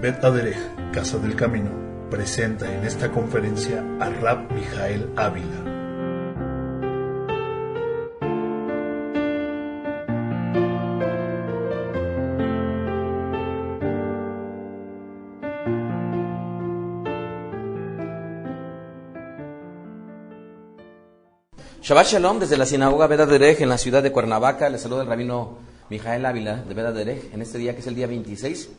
Bet Aderech, Casa del Camino, presenta en esta conferencia a Rab Mijael Ávila. Shabbat Shalom desde la sinagoga Bet Aderech en la ciudad de Cuernavaca. Les saluda el rabino Mijael Ávila de Bet Aderech en este día que es el día 26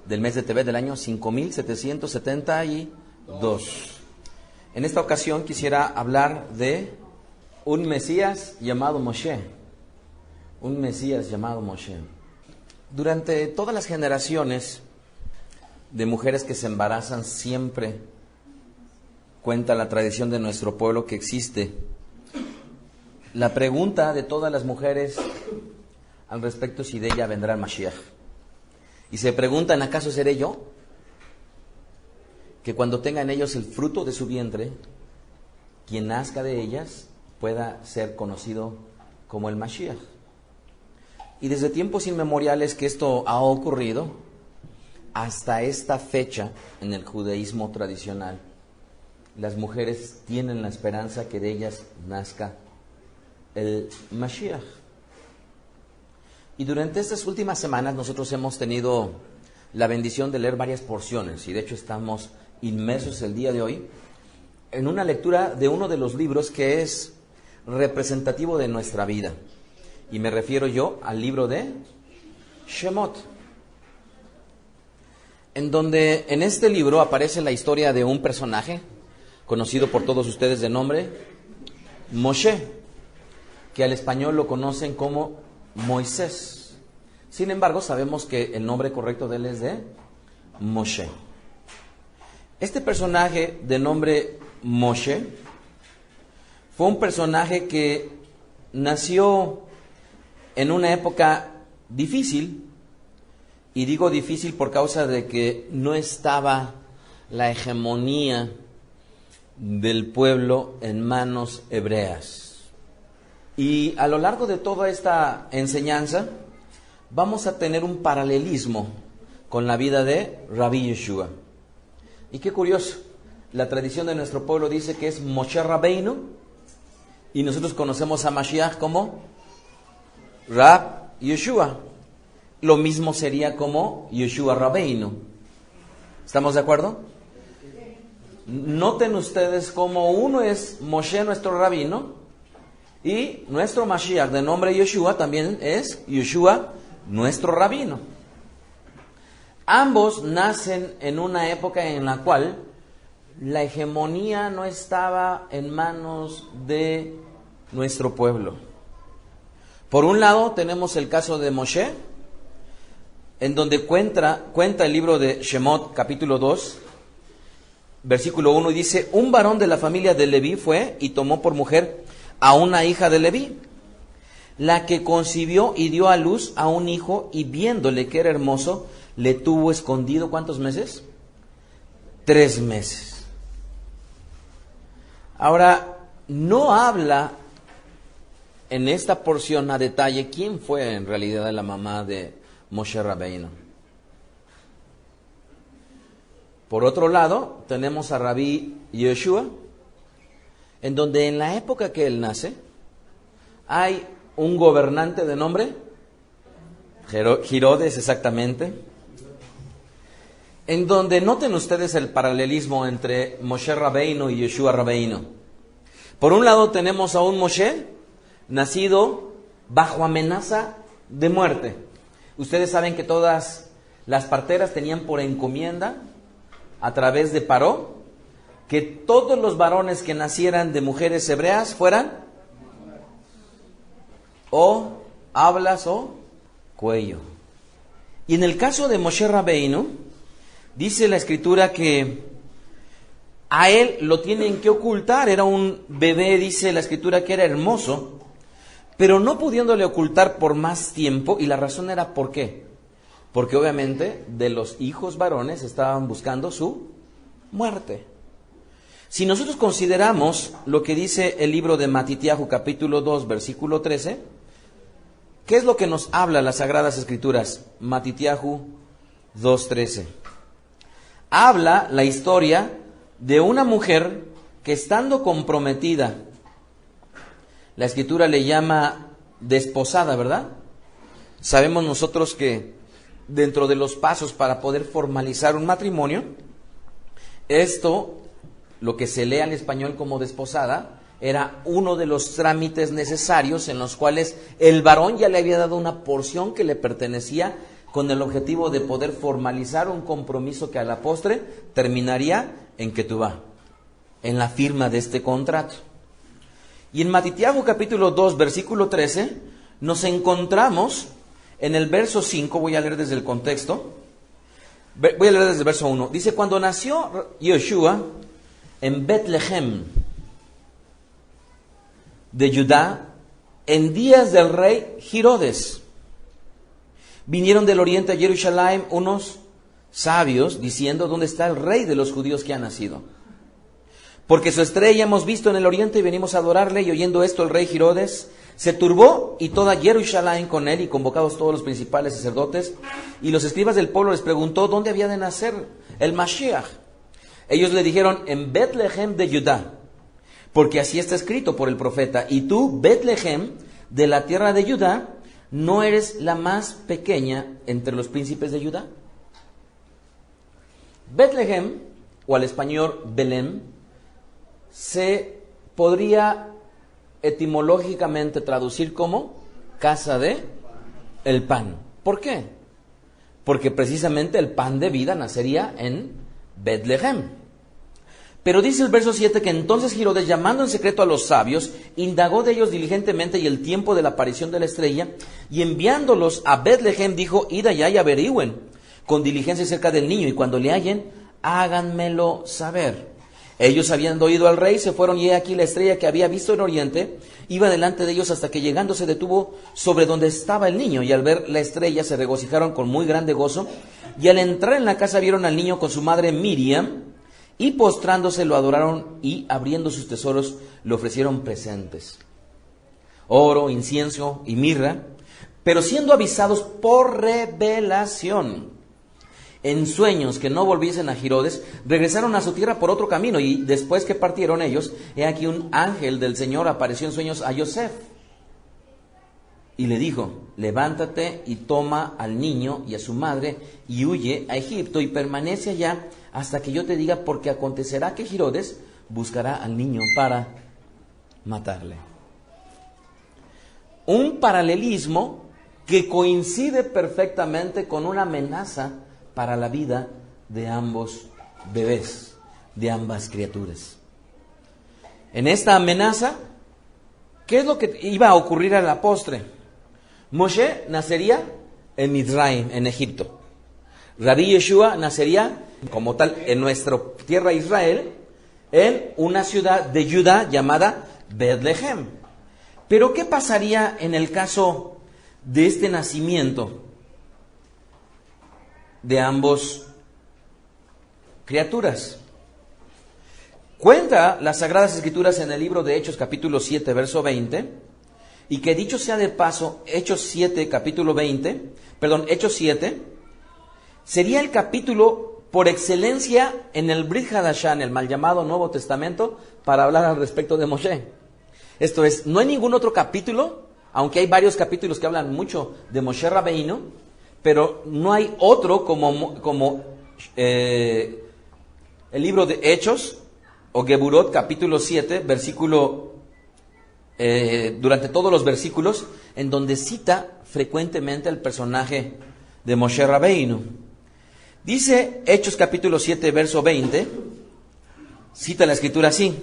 del mes de Tevet del año 5772. En esta ocasión quisiera hablar de un Mesías llamado Moshe. Un Mesías llamado Moshe. Durante todas las generaciones de mujeres que se embarazan, siempre cuenta la tradición de nuestro pueblo que existe la pregunta de todas las mujeres al respecto si de ella vendrá el Mashiach. Y se preguntan, ¿acaso seré yo? Que cuando tengan ellos el fruto de su vientre, quien nazca de ellas pueda ser conocido como el Mashiach. Y desde tiempos inmemoriales que esto ha ocurrido, hasta esta fecha en el judaísmo tradicional, las mujeres tienen la esperanza que de ellas nazca el Mashiach. Y durante estas últimas semanas nosotros hemos tenido la bendición de leer varias porciones, y de hecho estamos inmersos el día de hoy en una lectura de uno de los libros que es representativo de nuestra vida. Y me refiero yo al libro de Shemot, en donde en este libro aparece la historia de un personaje conocido por todos ustedes de nombre Moshe, que al español lo conocen como Moisés. Sin embargo, sabemos que el nombre correcto de él es de Moshe. Este personaje de nombre Moshe fue un personaje que nació en una época difícil, y digo difícil por causa de que no estaba la hegemonía del pueblo en manos hebreas. Y a lo largo de toda esta enseñanza vamos a tener un paralelismo con la vida de Rabbi Yeshua. Y qué curioso, la tradición de nuestro pueblo dice que es Moshe Rabbeinu, y nosotros conocemos a Mashiach como Rab Yeshua. Lo mismo sería como Yeshua Rabbeinu. ¿Estamos de acuerdo? Noten ustedes cómo uno es Moshe, nuestro rabino, y nuestro Mashiach de nombre Yeshua también es Yeshua, nuestro rabino. Ambos nacen en una época en la cual la hegemonía no estaba en manos de nuestro pueblo. Por un lado tenemos el caso de Moshe, en donde cuenta el libro de Shemot, capítulo 2, versículo 1, y dice: un varón de la familia de Leví fue y tomó por mujer a una hija de Leví, la que concibió y dio a luz a un hijo, y viéndole que era hermoso, le tuvo escondido, ¿cuántos meses? 3 meses. Ahora, no habla en esta porción a detalle quién fue en realidad la mamá de Moshe Rabbeinu. Por otro lado, tenemos a Rabbi Yeshua, en donde en la época que él nace, hay un gobernante de nombre Herodes, exactamente, en donde noten ustedes el paralelismo entre Moshe Rabbeinu y Yeshua Rabbeinu. Por un lado tenemos a un Moshe nacido bajo amenaza de muerte. Ustedes saben que todas las parteras tenían por encomienda a través de Paró que todos los varones que nacieran de mujeres hebreas fueran o hablas o cuello. Y en el caso de Moshe Rabbeinu, dice la escritura que a él lo tienen que ocultar. Era un bebé, dice la escritura, que era hermoso, pero no pudiéndole ocultar por más tiempo. Y la razón era ¿por qué? Porque obviamente de los hijos varones estaban buscando su muerte. Si nosotros consideramos lo que dice el libro de Matitiahu, capítulo 2, versículo 13, ¿qué es lo que nos habla las Sagradas Escrituras? Matitiahu 2:13. habla la historia de una mujer que, estando comprometida, la Escritura le llama desposada, ¿verdad? Sabemos nosotros que dentro de los pasos para poder formalizar un matrimonio, esto, lo que se lee al español como desposada, era uno de los trámites necesarios en los cuales el varón ya le había dado una porción que le pertenecía, con el objetivo de poder formalizar un compromiso que a la postre terminaría en ketubá, en la firma de este contrato. Y en Matitiahu capítulo 2, versículo 13, nos encontramos en el verso 5, voy a leer desde el contexto, voy a leer desde el verso 1. Dice: cuando nació Yeshua en Betlehem de Judá, en días del rey Herodes, vinieron del oriente a Jerusalén unos sabios diciendo: ¿dónde está el rey de los judíos que ha nacido? Porque su estrella hemos visto en el oriente y venimos a adorarle. Y oyendo esto, el rey Herodes se turbó, y toda Jerusalén con él, y convocados todos los principales sacerdotes y los escribas del pueblo, les preguntó dónde había de nacer el Mashiach. Ellos le dijeron: en Betlehem de Judá, porque así está escrito por el profeta: y tú, Betlehem, de la tierra de Judá, no eres la más pequeña entre los príncipes de Judá. Betlehem, o al español Belén, se podría etimológicamente traducir como casa de el pan. ¿Por qué? Porque precisamente el pan de vida nacería en Betlehem. Pero dice el verso 7 que entonces Herodes, llamando en secreto a los sabios, indagó de ellos diligentemente y el tiempo de la aparición de la estrella, y enviándolos a Betlehem dijo: id allá y averigüen con diligencia acerca del niño, y cuando le hallen, háganmelo saber. Ellos, habiendo oído al rey, se fueron, y he aquí la estrella que había visto en oriente iba delante de ellos, hasta que llegando se detuvo sobre donde estaba el niño, y al ver la estrella se regocijaron con muy grande gozo. Y al entrar en la casa vieron al niño con su madre Miriam, y postrándose lo adoraron, y abriendo sus tesoros le ofrecieron presentes: oro, incienso y mirra. Pero siendo avisados por revelación en sueños que no volviesen a Herodes, regresaron a su tierra por otro camino. Y después que partieron ellos, he aquí un ángel del Señor apareció en sueños a Yosef y le dijo: levántate y toma al niño y a su madre y huye a Egipto y permanece allá hasta que yo te diga, porque acontecerá que Herodes buscará al niño para matarle. Un paralelismo que coincide perfectamente con una amenaza para la vida de ambos bebés, de ambas criaturas. En esta amenaza, ¿qué es lo que iba a ocurrir a la postre? Moshe nacería en Mizraim, en Egipto. Rabí Yeshua nacería como tal en nuestra tierra Israel, en una ciudad de Judá llamada Betlehem. Pero ¿qué pasaría en el caso de este nacimiento de ambos criaturas? Cuenta las Sagradas Escrituras en el libro de Hechos capítulo 7 verso 20, y que dicho sea de paso, Hechos 7 sería el capítulo por excelencia en el Brit Hadashah, en el mal llamado Nuevo Testamento, para hablar al respecto de Moshe. Esto es, no hay ningún otro capítulo, aunque hay varios capítulos que hablan mucho de Moshe Rabbeinu, pero no hay otro como el libro de Hechos o Geburot capítulo 7, versículo, durante todos los versículos, en donde cita frecuentemente el personaje de Moshe Rabbeinu. Dice Hechos capítulo 7, verso 20, cita la escritura así: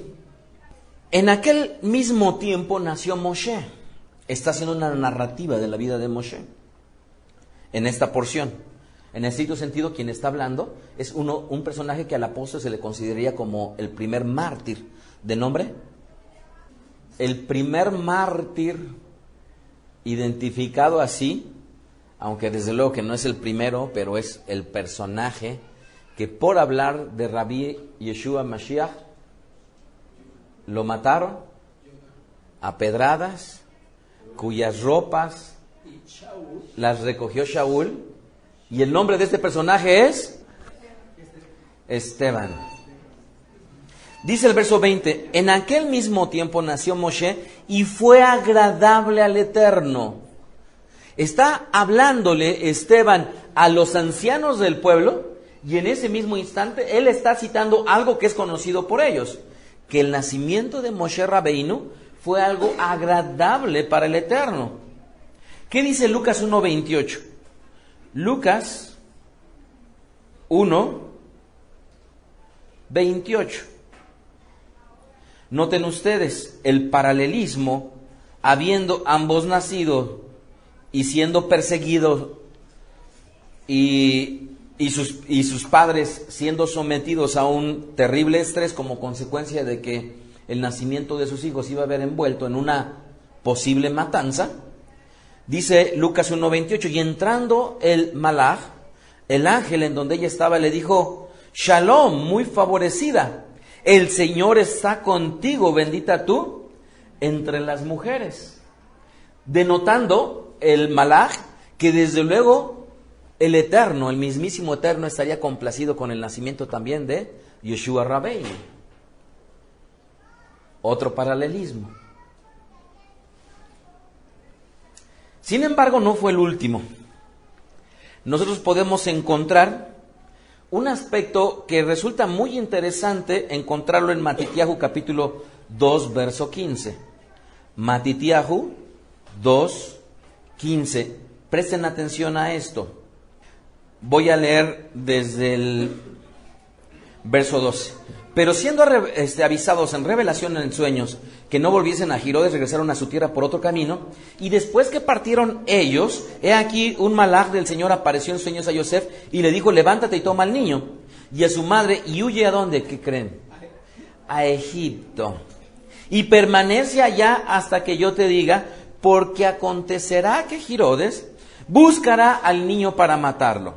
en aquel mismo tiempo nació Moshe. Está haciendo una narrativa de la vida de Moshe en esta porción. En estricto sentido, quien está hablando es un personaje que al apóstol se le consideraría como el primer mártir. ¿De nombre? El primer mártir identificado así, aunque desde luego que no es el primero, pero es el personaje que por hablar de Rabí Yeshua Mashiach lo mataron a pedradas, cuyas ropas las recogió Shaul. Y el nombre de este personaje es Esteban. Dice el verso 20, en aquel mismo tiempo nació Moshe y fue agradable al Eterno. Está hablándole Esteban a los ancianos del pueblo y en ese mismo instante él está citando algo que es conocido por ellos, que el nacimiento de Moshe Rabbeinu fue algo agradable para el Eterno. ¿Qué dice Lucas 1:28? Lucas 1:28. Noten ustedes el paralelismo, habiendo ambos nacido y siendo perseguidos y sus padres siendo sometidos a un terrible estrés como consecuencia de que el nacimiento de sus hijos iba a ver envuelto en una posible matanza. Dice Lucas 1:28, y entrando el malaj, el ángel en donde ella estaba, le dijo, Shalom, muy favorecida, el Señor está contigo, bendita tú entre las mujeres. Denotando el malaj que desde luego el Eterno, el mismísimo Eterno, estaría complacido con el nacimiento también de Yeshua Rabbeinu. Otro paralelismo. Sin embargo, no fue el último. Nosotros podemos encontrar un aspecto que resulta muy interesante encontrarlo en Matitiahu capítulo 2, verso 15. Matitiahu 2, 15. Presten atención a esto. Voy a leer desde el verso 12. Pero siendo avisados en revelación en sueños que no volviesen a Girodes, regresaron a su tierra por otro camino. Y después que partieron ellos, he aquí un malaj del Señor apareció en sueños a Yosef y le dijo, levántate y toma al niño y a su madre y huye ¿a dónde? ¿Qué creen? A Egipto. Y permanece allá hasta que yo te diga, porque acontecerá que Girodes buscará al niño para matarlo.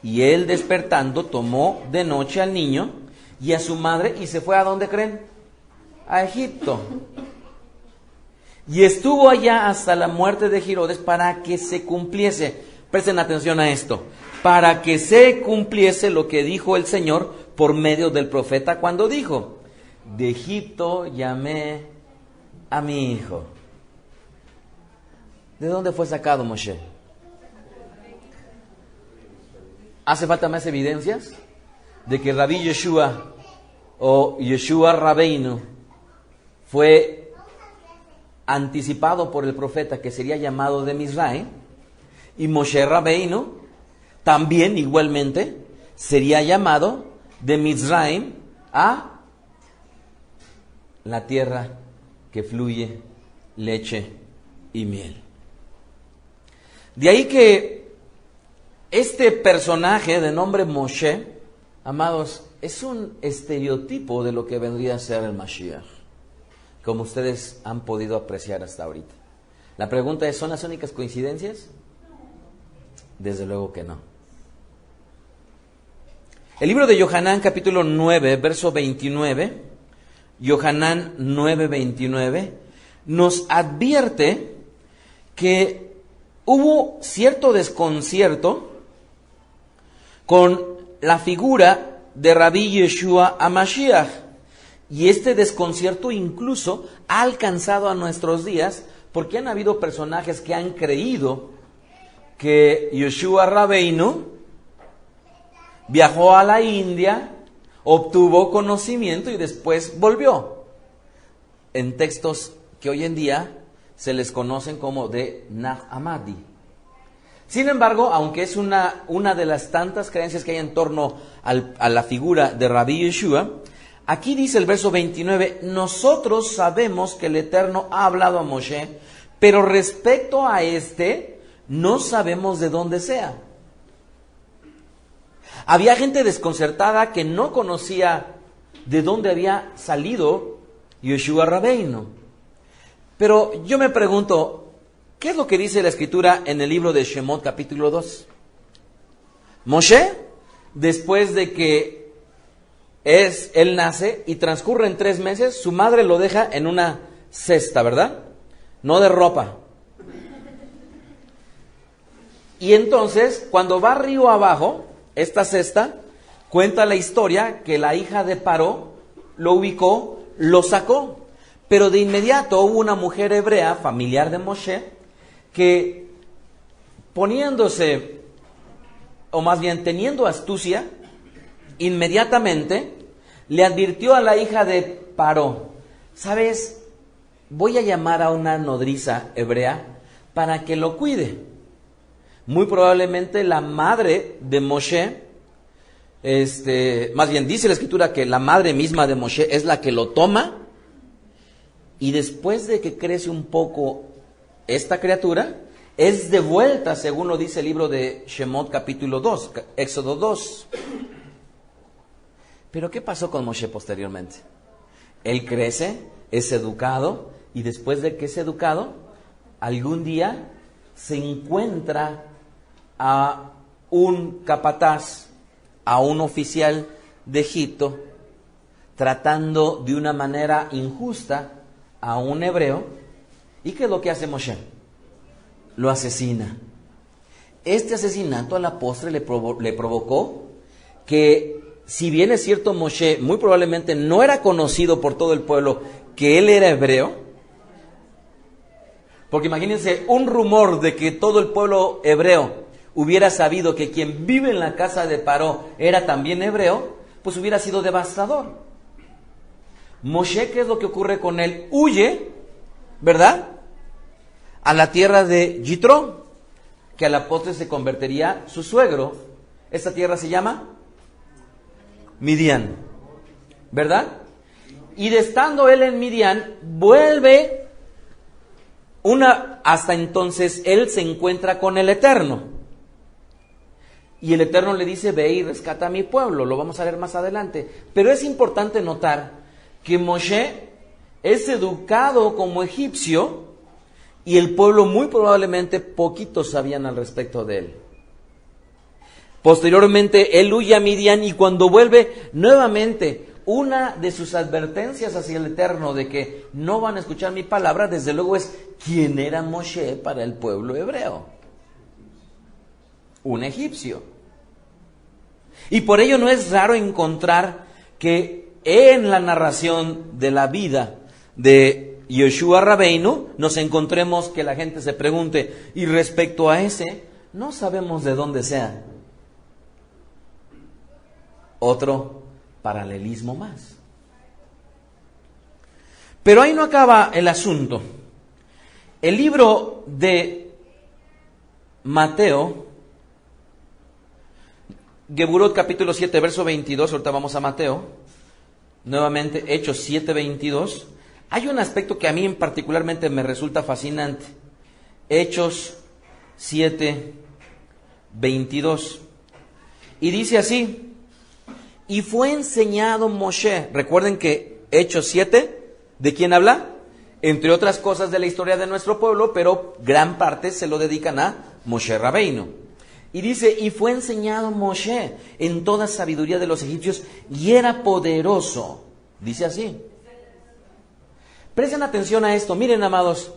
Y él despertando tomó de noche al niño y a su madre y se fue ¿a dónde creen? A Egipto. Y estuvo allá hasta la muerte de Girodes para que se cumpliese. Presten atención a esto. Para que se cumpliese lo que dijo el Señor por medio del profeta cuando dijo, de Egipto llamé a mi hijo. ¿De dónde fue sacado Moshe? ¿Hace falta más evidencias de que Rabbi Yeshua o Yeshua Rabbeinu fue anticipado por el profeta que sería llamado de Mizraim, y Moshe Rabbeinu también igualmente sería llamado de Mizraim a la tierra que fluye leche y miel? De ahí que este personaje de nombre Moshe, amados, es un estereotipo de lo que vendría a ser el Mashiach, como ustedes han podido apreciar hasta ahorita. La pregunta es, ¿son las únicas coincidencias? Desde luego que no. El libro de Yohanan, capítulo 9, verso 29, Yohanan 9, 29, nos advierte que hubo cierto desconcierto con la figura de Rabbi Yeshua HaMashiach. Y este desconcierto incluso ha alcanzado a nuestros días porque han habido personajes que han creído que Yeshua Rabbeinu viajó a la India, obtuvo conocimiento y después volvió. En textos que hoy en día se les conocen como de Nag Hammadi. Sin embargo, aunque es una de las tantas creencias que hay en torno a la figura de Rabbi Yeshua, aquí dice el verso 29, nosotros sabemos que el Eterno ha hablado a Moshe, pero respecto a este, no sabemos de dónde sea. Había gente desconcertada que no conocía de dónde había salido Yeshua Rabbeinu. Pero yo me pregunto, ¿qué es lo que dice la Escritura en el libro de Shemot, capítulo 2? Moshe, después de que él nace y transcurren 3 meses, su madre lo deja en una cesta, ¿verdad? No de ropa. Y entonces, cuando va río abajo, esta cesta, Cuenta la historia que la hija de Paró lo ubicó, lo sacó. Pero de inmediato hubo una mujer hebrea, familiar de Moshe, que poniéndose, o más bien teniendo astucia, inmediatamente le advirtió a la hija de Paró: ¿sabes? Voy a llamar a una nodriza hebrea para que lo cuide. Muy probablemente la madre de Moshe, más bien dice la escritura que la madre misma de Moshe es la que lo toma, y después de que crece un poco esta criatura, es devuelta, según lo dice el libro de Shemot capítulo 2, Éxodo 2. Pero ¿qué pasó con Moshe posteriormente? Él crece, es educado, y después de que es educado, algún día se encuentra a un capataz, a un oficial de Egipto, tratando de una manera injusta a un hebreo. ¿Y qué es lo que hace Moshe? Lo asesina. Este asesinato a la postre le provocó que, si bien es cierto, Moshe muy probablemente no era conocido por todo el pueblo que él era hebreo, porque imagínense un rumor de que todo el pueblo hebreo hubiera sabido que quien vive en la casa de Paró era también hebreo, pues hubiera sido devastador. Moshe, ¿qué es lo que ocurre con él? Huye, ¿verdad?, a la tierra de Yitro, que a la postre se convertiría su suegro. Esta tierra se llama Midian, ¿verdad? Y de estando él en Midian, vuelve hasta entonces él se encuentra con el Eterno. Y el Eterno le dice: ve y rescata a mi pueblo. Lo vamos a ver más adelante. Pero es importante notar que Moshe es educado como egipcio, y el pueblo muy probablemente poquitos sabían al respecto de él. Posteriormente él huye a Midian, y cuando vuelve nuevamente, una de sus advertencias hacia el Eterno de que no van a escuchar mi palabra, desde luego, es: ¿quién era Moshe para el pueblo hebreo? Un egipcio. Y por ello no es raro encontrar que en la narración de la vida de Yoshua Rabbeinu nos encontremos que la gente se pregunte: y respecto a ese, no sabemos de dónde sea. Otro paralelismo más. Pero ahí no acaba el asunto. El libro de Mateo, Geburot capítulo 7, verso 22, ahorita vamos a Mateo, nuevamente Hechos 7, 22, hay un aspecto que a mí particularmente me resulta fascinante. Hechos 7, 22, y dice así: y fue enseñado Moshe. Recuerden que Hechos 7, ¿de quién habla? Entre otras cosas de la historia de nuestro pueblo, pero gran parte se lo dedican a Moshe Rabbeinu. Y dice: y fue enseñado Moshe en toda sabiduría de los egipcios, y era poderoso. Dice así. Presten atención a esto. Miren, amados,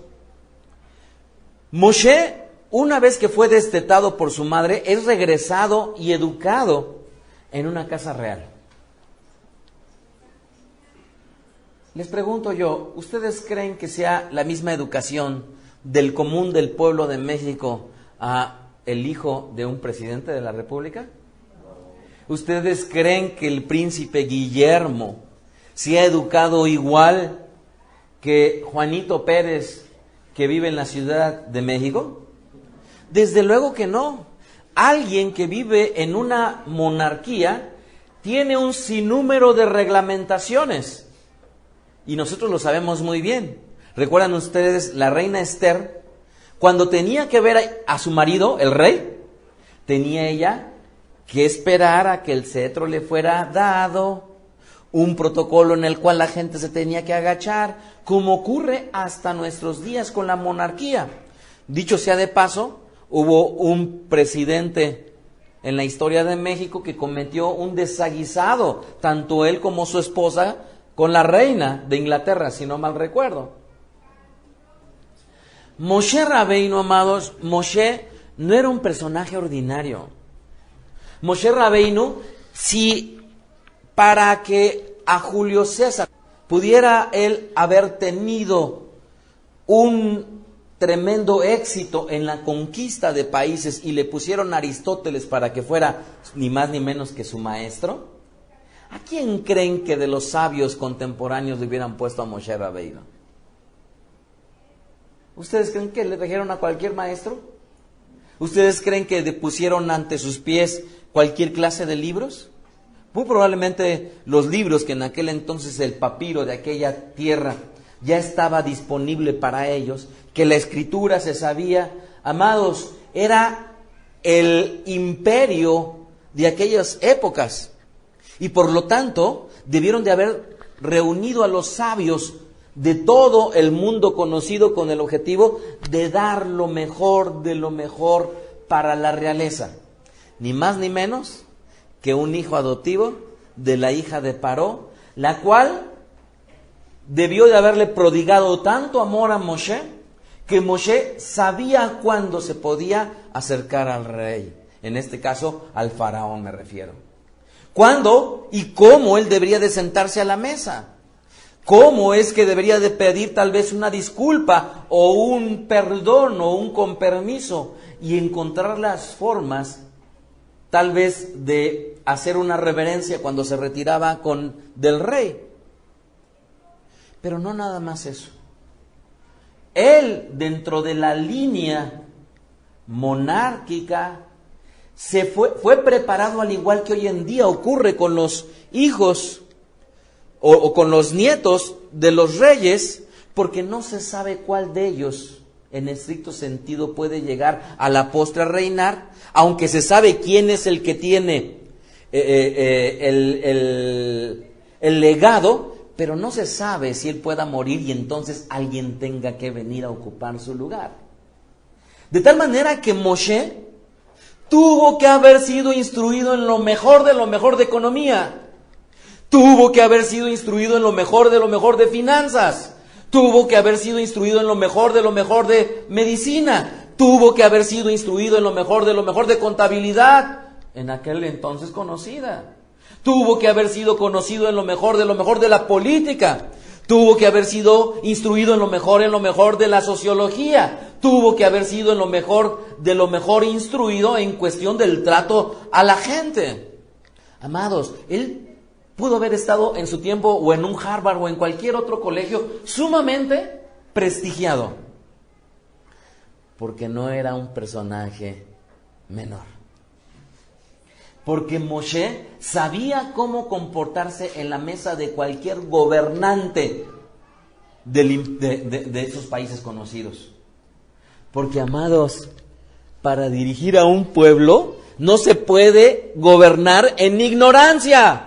Moshe, una vez que fue destetado por su madre, es regresado y educado en una casa real. Les pregunto yo, ¿ustedes creen que sea la misma educación del común del pueblo de México a el hijo de un presidente de la República? ¿Ustedes creen que el príncipe Guillermo se ha educado igual que Juanito Pérez, que vive en la Ciudad de México? Desde luego que no. Alguien que vive en una monarquía tiene un sinnúmero de reglamentaciones, y nosotros lo sabemos muy bien. ¿Recuerdan ustedes la reina Esther? Cuando tenía que ver a su marido, el rey, tenía ella que esperar a que el cetro le fuera dado, un protocolo en el cual la gente se tenía que agachar, como ocurre hasta nuestros días con la monarquía. Dicho sea de paso, hubo un presidente en la historia de México que cometió un desaguisado, tanto él como su esposa, con la reina de Inglaterra, si no mal recuerdo. Moshe Rabbeinu, amados, Moshe no era un personaje ordinario. Moshe Rabbeinu, si para que a Julio César pudiera él haber tenido un tremendo éxito en la conquista de países y le pusieron a Aristóteles para que fuera ni más ni menos que su maestro? ¿A quién creen que de los sabios contemporáneos le hubieran puesto a Moshe Rabbeinu? ¿Ustedes creen que le trajeron a cualquier maestro? ¿Ustedes creen que le pusieron ante sus pies cualquier clase de libros? Muy probablemente los libros que en aquel entonces el papiro de aquella tierra ya estaba disponible para ellos, que la escritura se sabía. Amados, era el imperio de aquellas épocas y por lo tanto debieron de haber reunido a los sabios de todo el mundo conocido con el objetivo de dar lo mejor de lo mejor para la realeza. Ni más ni menos que un hijo adoptivo de la hija de Paró, la cual debió de haberle prodigado tanto amor a Moshe, que Moshe sabía cuándo se podía acercar al rey. En este caso, al faraón me refiero. ¿Cuándo y cómo él debería de sentarse a la mesa? ¿Cómo es que debería de pedir tal vez una disculpa o un perdón o un con permiso? Y encontrar las formas tal vez de hacer una reverencia cuando se retiraba del rey. Pero no nada más eso. Él, dentro de la línea monárquica, fue preparado al igual que hoy en día ocurre con los hijos o con los nietos de los reyes, porque no se sabe cuál de ellos, en estricto sentido, puede llegar a la postre a reinar, aunque se sabe quién es el que tiene el legado, pero no se sabe si él pueda morir y entonces alguien tenga que venir a ocupar su lugar. De tal manera que Moshe tuvo que haber sido instruido en lo mejor de economía. Tuvo que haber sido instruido en lo mejor de finanzas. Tuvo que haber sido instruido en lo mejor de medicina. Tuvo que haber sido instruido en lo mejor de contabilidad, en aquel entonces conocida. Tuvo que haber sido conocido en lo mejor de la política. Tuvo que haber sido instruido en lo mejor de la sociología. Tuvo que haber sido en lo mejor instruido en cuestión del trato a la gente. Amados, él pudo haber estado en su tiempo o en un Harvard o en cualquier otro colegio sumamente prestigiado, porque no era un personaje menor. Porque Moshe sabía cómo comportarse en la mesa de cualquier gobernante de esos países conocidos. Porque, amados, para dirigir a un pueblo no se puede gobernar en ignorancia.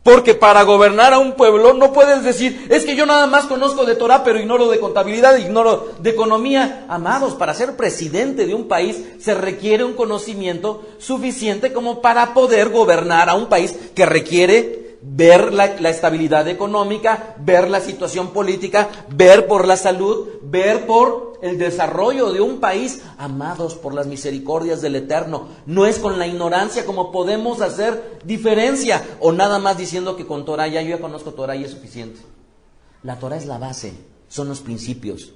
Porque para gobernar a un pueblo no puedes decir, es que yo nada más conozco de Torah, pero ignoro de contabilidad, ignoro de economía. Amados, para ser presidente de un país se requiere un conocimiento suficiente como para poder gobernar a un país que requiere ver la estabilidad económica, ver la situación política, ver por la salud, ver por el desarrollo de un país. Amados, por las misericordias del Eterno, no es con la ignorancia como podemos hacer diferencia, o nada más diciendo que con Torah yo ya conozco Torah y es suficiente. La Torah es la base, son los principios.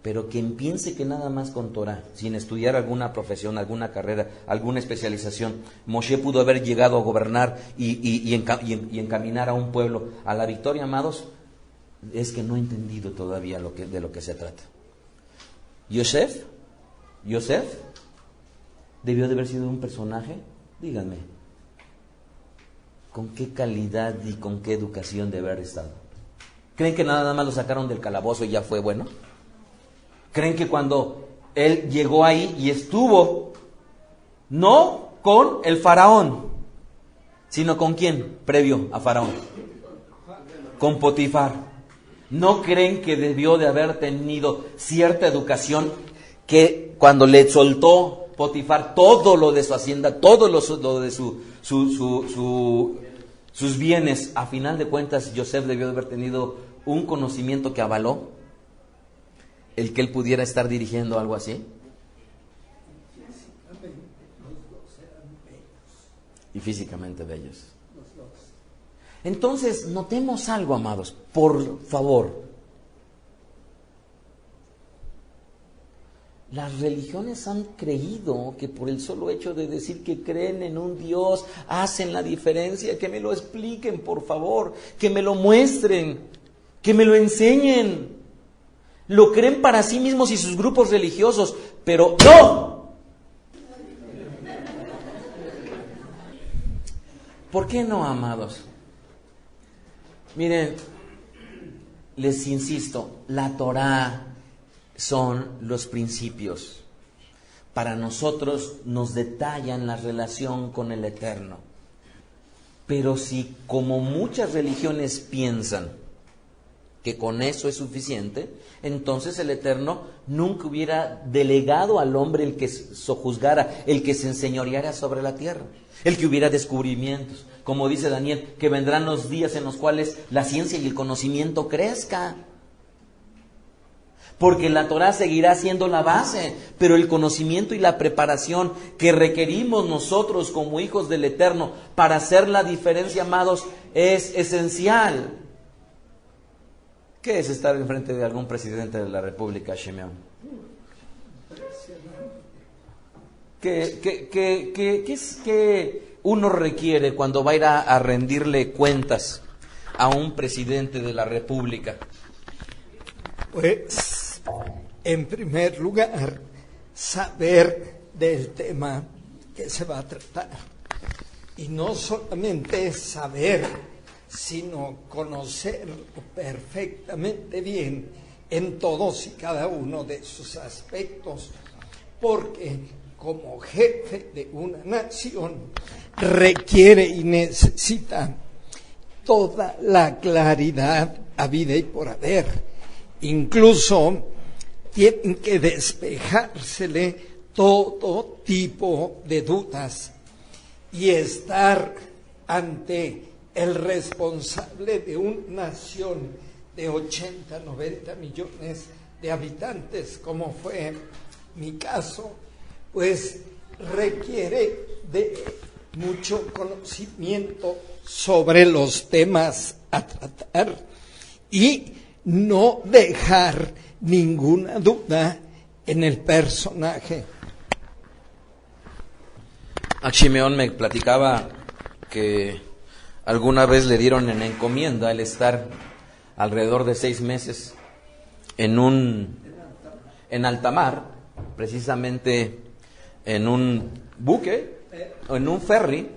Pero quien piense que nada más con Torah, sin estudiar alguna profesión, alguna carrera, alguna especialización, Moshe pudo haber llegado a gobernar y encaminar a un pueblo a la victoria, amados, es que no he entendido todavía de lo que se trata. Yosef debió de haber sido un personaje, díganme, ¿con qué calidad y con qué educación debe haber estado? ¿Creen que nada más lo sacaron del calabozo y ya fue bueno? ¿Creen que cuando él llegó ahí y estuvo, no con el faraón, sino con quién previo a faraón? Con Potifar. ¿No creen que debió de haber tenido cierta educación que cuando le soltó Potifar todo lo de su hacienda, todo lo de sus bienes, a final de cuentas Yosef debió de haber tenido un conocimiento que avaló el que él pudiera estar dirigiendo algo así? y físicamente bellos. Entonces, notemos algo, amados, por favor. Las religiones han creído que por el solo hecho de decir que creen en un Dios hacen la diferencia. Que me lo expliquen, por favor, que me lo muestren, que me lo enseñen. Lo creen para sí mismos y sus grupos religiosos, pero ¡no! ¿Por qué no, amados? Miren, les insisto, la Torá son los principios. Para nosotros nos detallan la relación con el Eterno. Pero si, como muchas religiones piensan que con eso es suficiente, entonces el Eterno nunca hubiera delegado al hombre el que sojuzgara, el que se enseñoreara sobre la tierra, el que hubiera descubrimientos. Como dice Daniel, que vendrán los días en los cuales la ciencia y el conocimiento crezca. Porque la Torá seguirá siendo la base, pero el conocimiento y la preparación que requerimos nosotros como hijos del Eterno para hacer la diferencia, amados, es esencial. ¿Qué es estar enfrente de algún presidente de la República, Shimeón? ¿Qué es que uno requiere cuando va a ir a rendirle cuentas a un presidente de la República? Pues, en primer lugar, saber del tema que se va a tratar. Y no solamente saber, sino conocerlo perfectamente bien en todos y cada uno de sus aspectos, porque como jefe de una nación requiere y necesita toda la claridad habida y por haber. Incluso tienen que despejársele todo tipo de dudas y estar ante el responsable de una nación de 80, 90 millones de habitantes, como fue mi caso, pues requiere de mucho conocimiento sobre los temas a tratar y no dejar ninguna duda en el personaje. A Shimeón me platicaba que alguna vez le dieron en encomienda el estar alrededor de 6 meses en alta mar, precisamente en un buque o en un ferry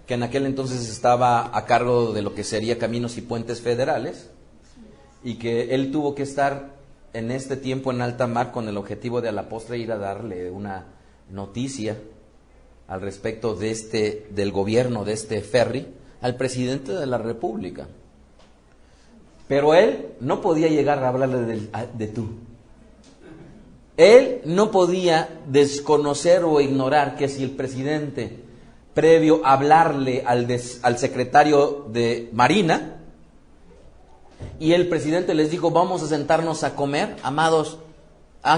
que en aquel entonces estaba a cargo de lo que sería Caminos y Puentes Federales, y que él tuvo que estar en este tiempo en alta mar con el objetivo de a la postre ir a darle una noticia al respecto de del gobierno de este ferry al presidente de la República. Pero él no podía llegar a hablarle de tú. Él no podía desconocer o ignorar que si el presidente, previo a hablarle al secretario de Marina, y el presidente les dijo, vamos a sentarnos a comer, amados,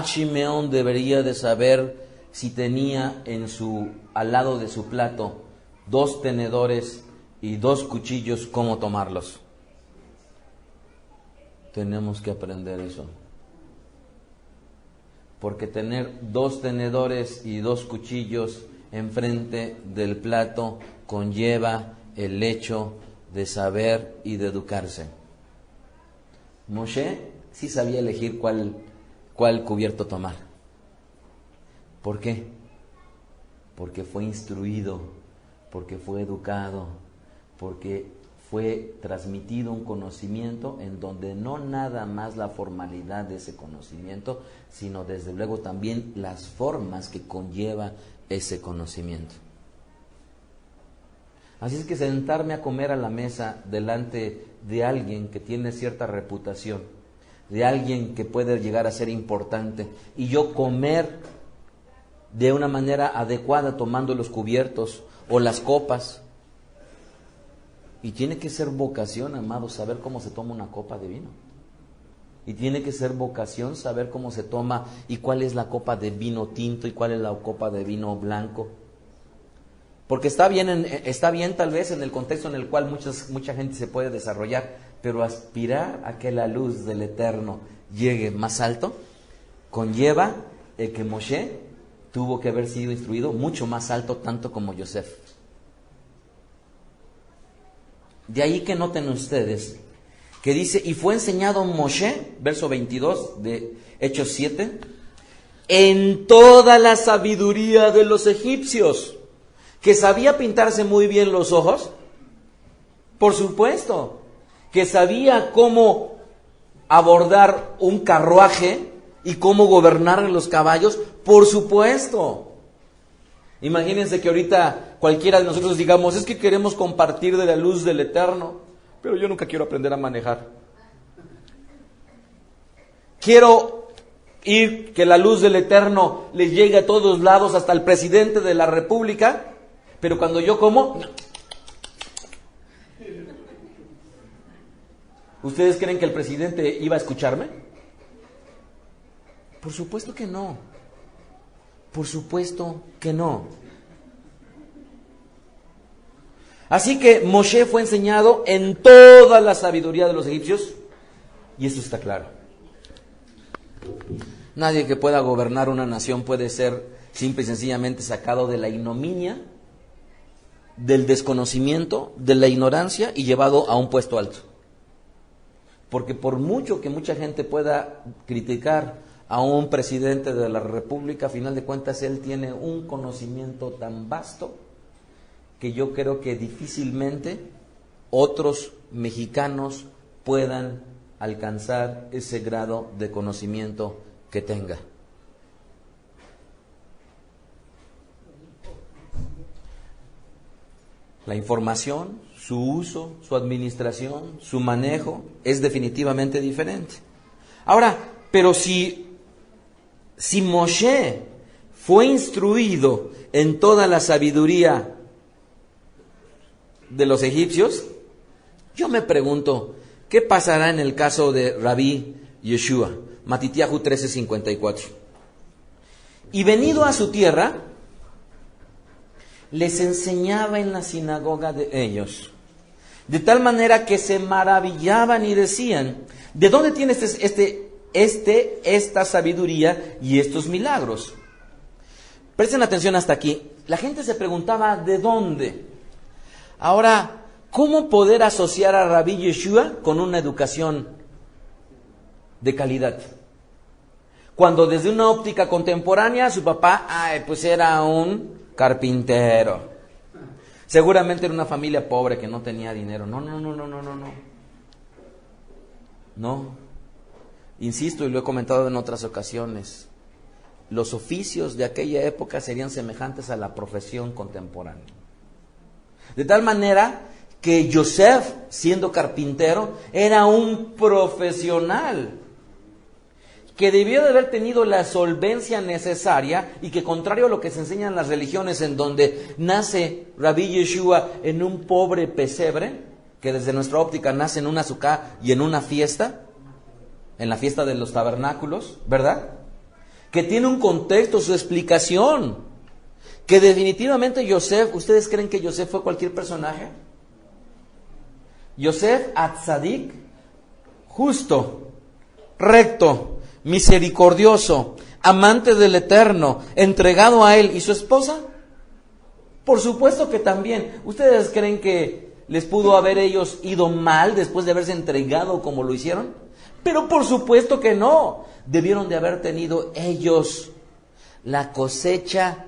Shimeón debería de saber si tenía al lado de su plato 2 tenedores y 2 cuchillos, cómo tomarlos. Tenemos que aprender eso. Porque tener 2 tenedores y 2 cuchillos enfrente del plato conlleva el hecho de saber y de educarse. Moshe sí sabía elegir cuál cubierto tomar. ¿Por qué? Porque fue instruido, porque fue educado, porque fue transmitido un conocimiento en donde no nada más la formalidad de ese conocimiento, sino desde luego también las formas que conlleva ese conocimiento. Así es que sentarme a comer a la mesa delante de alguien que tiene cierta reputación, de alguien que puede llegar a ser importante, y yo comer de una manera adecuada tomando los cubiertos o las copas. Y tiene que ser vocación, amados, saber cómo se toma una copa de vino. Y tiene que ser vocación saber cómo se toma y cuál es la copa de vino tinto y cuál es la copa de vino blanco. Porque está bien tal vez en el contexto en el cual mucha gente se puede desarrollar, pero aspirar a que la luz del Eterno llegue más alto conlleva el que Moshe tuvo que haber sido instruido mucho más alto, tanto como Yosef. De ahí que noten ustedes que dice, y fue enseñado Moshe, verso 22 de Hechos 7, en toda la sabiduría de los egipcios. ¿Que sabía pintarse muy bien los ojos? Por supuesto. ¿Que sabía cómo abordar un carruaje y cómo gobernar los caballos? Por supuesto. Imagínense que ahorita cualquiera de nosotros digamos, es que queremos compartir de la luz del Eterno, pero yo nunca quiero aprender a manejar. Quiero que la luz del Eterno le llegue a todos lados, hasta el presidente de la República, pero cuando yo como, ¿ustedes creen que el presidente iba a escucharme? Por supuesto que no. Por supuesto que no. Así que Moshe fue enseñado en toda la sabiduría de los egipcios, y eso está claro. Nadie que pueda gobernar una nación puede ser simple y sencillamente sacado de la ignominia, del desconocimiento, de la ignorancia y llevado a un puesto alto. Porque por mucho que mucha gente pueda criticar a un presidente de la República, a final de cuentas él tiene un conocimiento tan vasto que yo creo que difícilmente otros mexicanos puedan alcanzar ese grado de conocimiento que tenga. La información, su uso, su administración, su manejo es definitivamente diferente. Ahora, pero si Moshe fue instruido en toda la sabiduría de los egipcios, yo me pregunto, ¿qué pasará en el caso de Rabí Yeshua? Matitiahu 13:54. Y venido a su tierra, les enseñaba en la sinagoga de ellos, de tal manera que se maravillaban y decían, ¿de dónde tiene esta sabiduría y estos milagros? Presten atención hasta aquí. La gente se preguntaba, ¿de dónde? Ahora, ¿cómo poder asociar a Rabí Yeshua con una educación de calidad? Cuando desde una óptica contemporánea su papá, pues era un carpintero. Seguramente era una familia pobre que no tenía dinero. No. No. Insisto, y lo he comentado en otras ocasiones, los oficios de aquella época serían semejantes a la profesión contemporánea. De tal manera que Yosef, siendo carpintero, era un profesional que debió de haber tenido la solvencia necesaria y que, contrario a lo que se enseñan las religiones en donde nace Rabí Yeshua en un pobre pesebre, que desde nuestra óptica nace en una azúcar y en una fiesta, en la fiesta de los tabernáculos, ¿verdad? Que tiene un contexto, su explicación, que definitivamente Yosef, ¿ustedes creen que Yosef fue cualquier personaje? Yosef Atzadik, justo, recto, misericordioso, amante del Eterno, entregado a Él. ¿Y su esposa? Por supuesto que también. ¿Ustedes creen que les pudo haber ellos ido mal después de haberse entregado como lo hicieron? Pero por supuesto que no. Debieron de haber tenido ellos la cosecha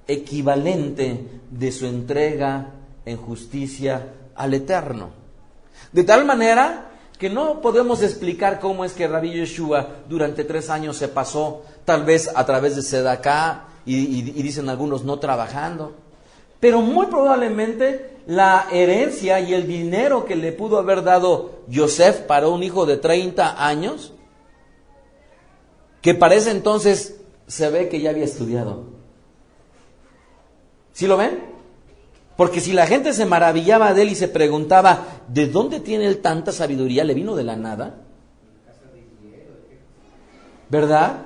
equivalente de su entrega en justicia al Eterno. De tal manera que no podemos explicar cómo es que Rabí Yeshua durante 3 años se pasó, tal vez a través de Sedaká, y dicen algunos no trabajando, pero muy probablemente la herencia y el dinero que le pudo haber dado Yosef para un hijo de 30 años, que para ese entonces se ve que ya había estudiado. ¿Sí lo ven? Porque si la gente se maravillaba de él y se preguntaba, ¿de dónde tiene él tanta sabiduría? ¿Le vino de la nada? ¿Verdad?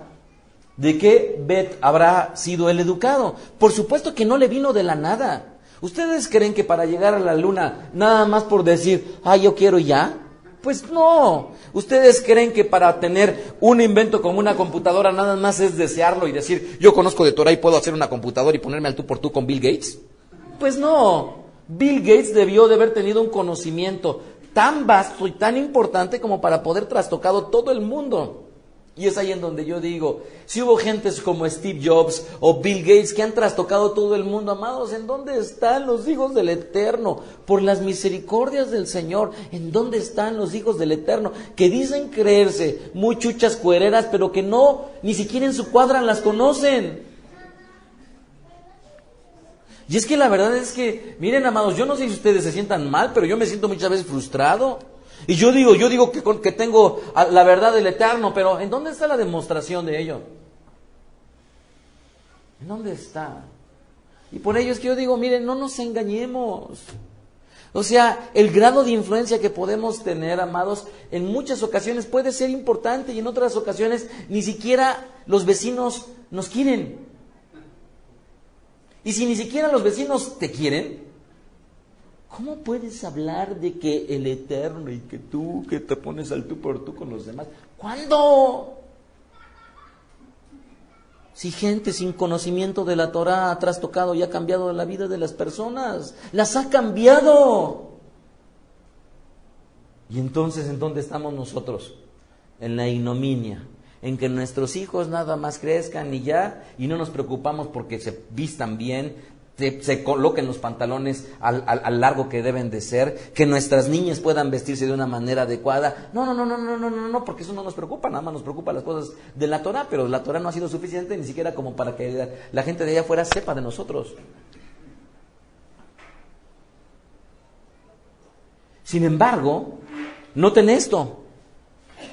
¿De qué Bet habrá sido el educado? Por supuesto que no le vino de la nada. ¿Ustedes creen que para llegar a la luna, nada más por decir, yo quiero ya? Pues no. ¿Ustedes creen que para tener un invento como una computadora, nada más es desearlo y decir, yo conozco de Torah y puedo hacer una computadora y ponerme al tú por tú con Bill Gates? Pues no. Bill Gates debió de haber tenido un conocimiento tan vasto y tan importante como para poder trastocado todo el mundo. Y es ahí en donde yo digo, si hubo gentes como Steve Jobs o Bill Gates que han trastocado todo el mundo, amados, ¿en dónde están los hijos del Eterno? Por las misericordias del Señor, ¿en dónde están los hijos del Eterno? Que dicen creerse muy chuchas cuereras, pero que no, ni siquiera en su cuadra las conocen. Y es que la verdad es que, miren, amados, yo no sé si ustedes se sientan mal, pero yo me siento muchas veces frustrado. Y yo digo que tengo la verdad del Eterno, pero ¿en dónde está la demostración de ello? ¿En dónde está? Y por ello es que yo digo, miren, no nos engañemos. O sea, el grado de influencia que podemos tener, amados, en muchas ocasiones puede ser importante y en otras ocasiones ni siquiera los vecinos nos quieren. Y si ni siquiera los vecinos te quieren, ¿cómo puedes hablar de que el Eterno y que tú, que te pones al tú por tú con los demás? ¿Cuándo? Si gente sin conocimiento de la Torah ha trastocado y ha cambiado la vida de las personas, las ha cambiado. Y entonces, ¿en dónde estamos nosotros? En la ignominia, en que nuestros hijos nada más crezcan y ya, y no nos preocupamos porque se vistan bien, se coloquen los pantalones al largo que deben de ser, que nuestras niñas puedan vestirse de una manera adecuada. No, porque eso no nos preocupa, nada más nos preocupa las cosas de la Torah, pero la Torah no ha sido suficiente ni siquiera como para que la gente de allá afuera sepa de nosotros. Sin embargo, noten esto,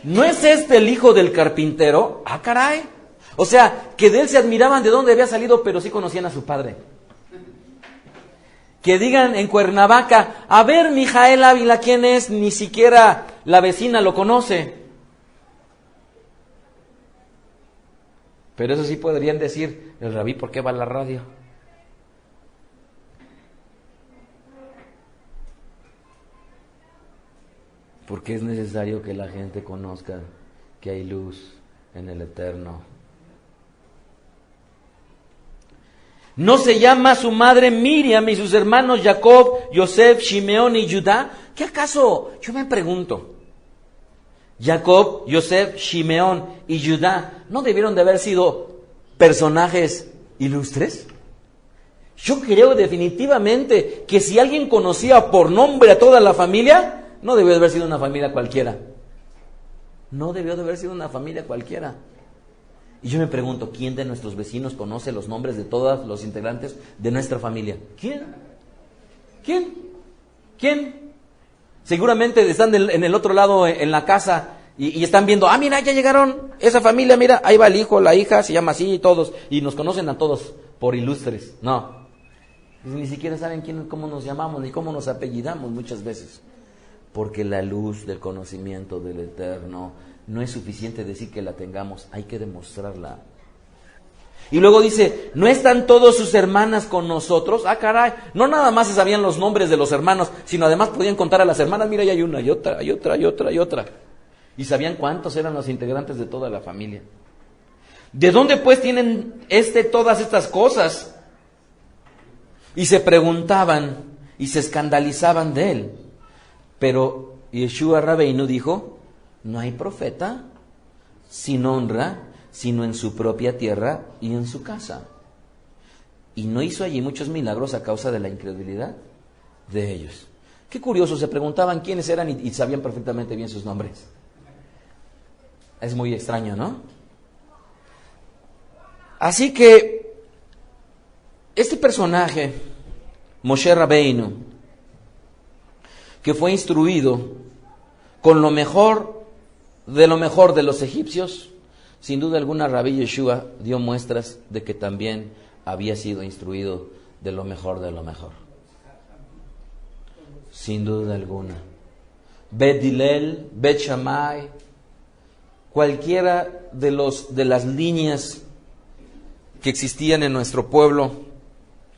¿no es este el hijo del carpintero? ¡Ah, caray! O sea, que de él se admiraban de dónde había salido, pero sí conocían a su padre. Que digan en Cuernavaca, a ver, Mijael Ávila, ¿quién es? Ni siquiera la vecina lo conoce. Pero eso sí podrían decir, el rabí, ¿por qué va a la radio? Porque es necesario que la gente conozca que hay luz en el Eterno. ¿No se llama su madre Miriam y sus hermanos Jacob, Yosef, Shimeón y Judá? ¿Qué acaso? Yo me pregunto. Jacob, Yosef, Shimeón y Judá, ¿no debieron de haber sido personajes ilustres? Yo creo definitivamente que si alguien conocía por nombre a toda la familia, no debió de haber sido una familia cualquiera. No debió de haber sido una familia cualquiera. Y yo me pregunto, ¿quién de nuestros vecinos conoce los nombres de todos los integrantes de nuestra familia? ¿Quién? Seguramente están en el otro lado en la casa y están viendo, mira, ya llegaron esa familia, mira, ahí va el hijo, la hija, se llama así y todos, y nos conocen a todos por ilustres. No, ni siquiera saben cómo nos llamamos ni cómo nos apellidamos muchas veces. Porque la luz del conocimiento del Eterno no es suficiente decir que la tengamos, hay que demostrarla. Y luego dice, ¿no están todos sus hermanas con nosotros? Ah, caray, no nada más se sabían los nombres de los hermanos, sino además podían contar a las hermanas, mira, ya hay una, y otra, y otra, y otra, y otra. Y sabían cuántos eran los integrantes de toda la familia. ¿De dónde pues tienen todas estas cosas? Y se preguntaban y se escandalizaban de él. Pero Yeshua Rabbeinu dijo, no hay profeta sin honra, sino en su propia tierra y en su casa. Y no hizo allí muchos milagros a causa de la incredulidad de ellos. Qué curioso, se preguntaban quiénes eran y sabían perfectamente bien sus nombres. Es muy extraño, ¿no? Así que este personaje, Moshe Rabbeinu, que fue instruido con lo mejor de los egipcios, sin duda alguna Rabí Yeshua dio muestras de que también había sido instruido de lo mejor de lo mejor. Sin duda alguna. Bet Hillel, Bet Shammai, cualquiera de las líneas que existían en nuestro pueblo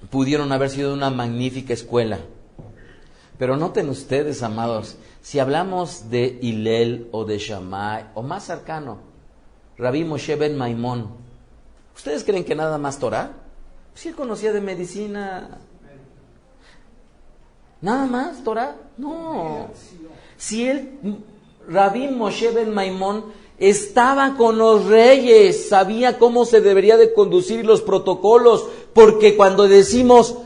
pudieron haber sido una magnífica escuela. Pero noten ustedes, amados, si hablamos de Hillel o de Shammai, o más cercano, Rabbi Moshe ben Maimón, ¿ustedes creen que nada más Torah? Si él conocía de medicina, ¿nada más Torah? No. Si él, Rabbi Moshe ben Maimón, estaba con los reyes, sabía cómo se debería de conducir los protocolos, porque cuando decimos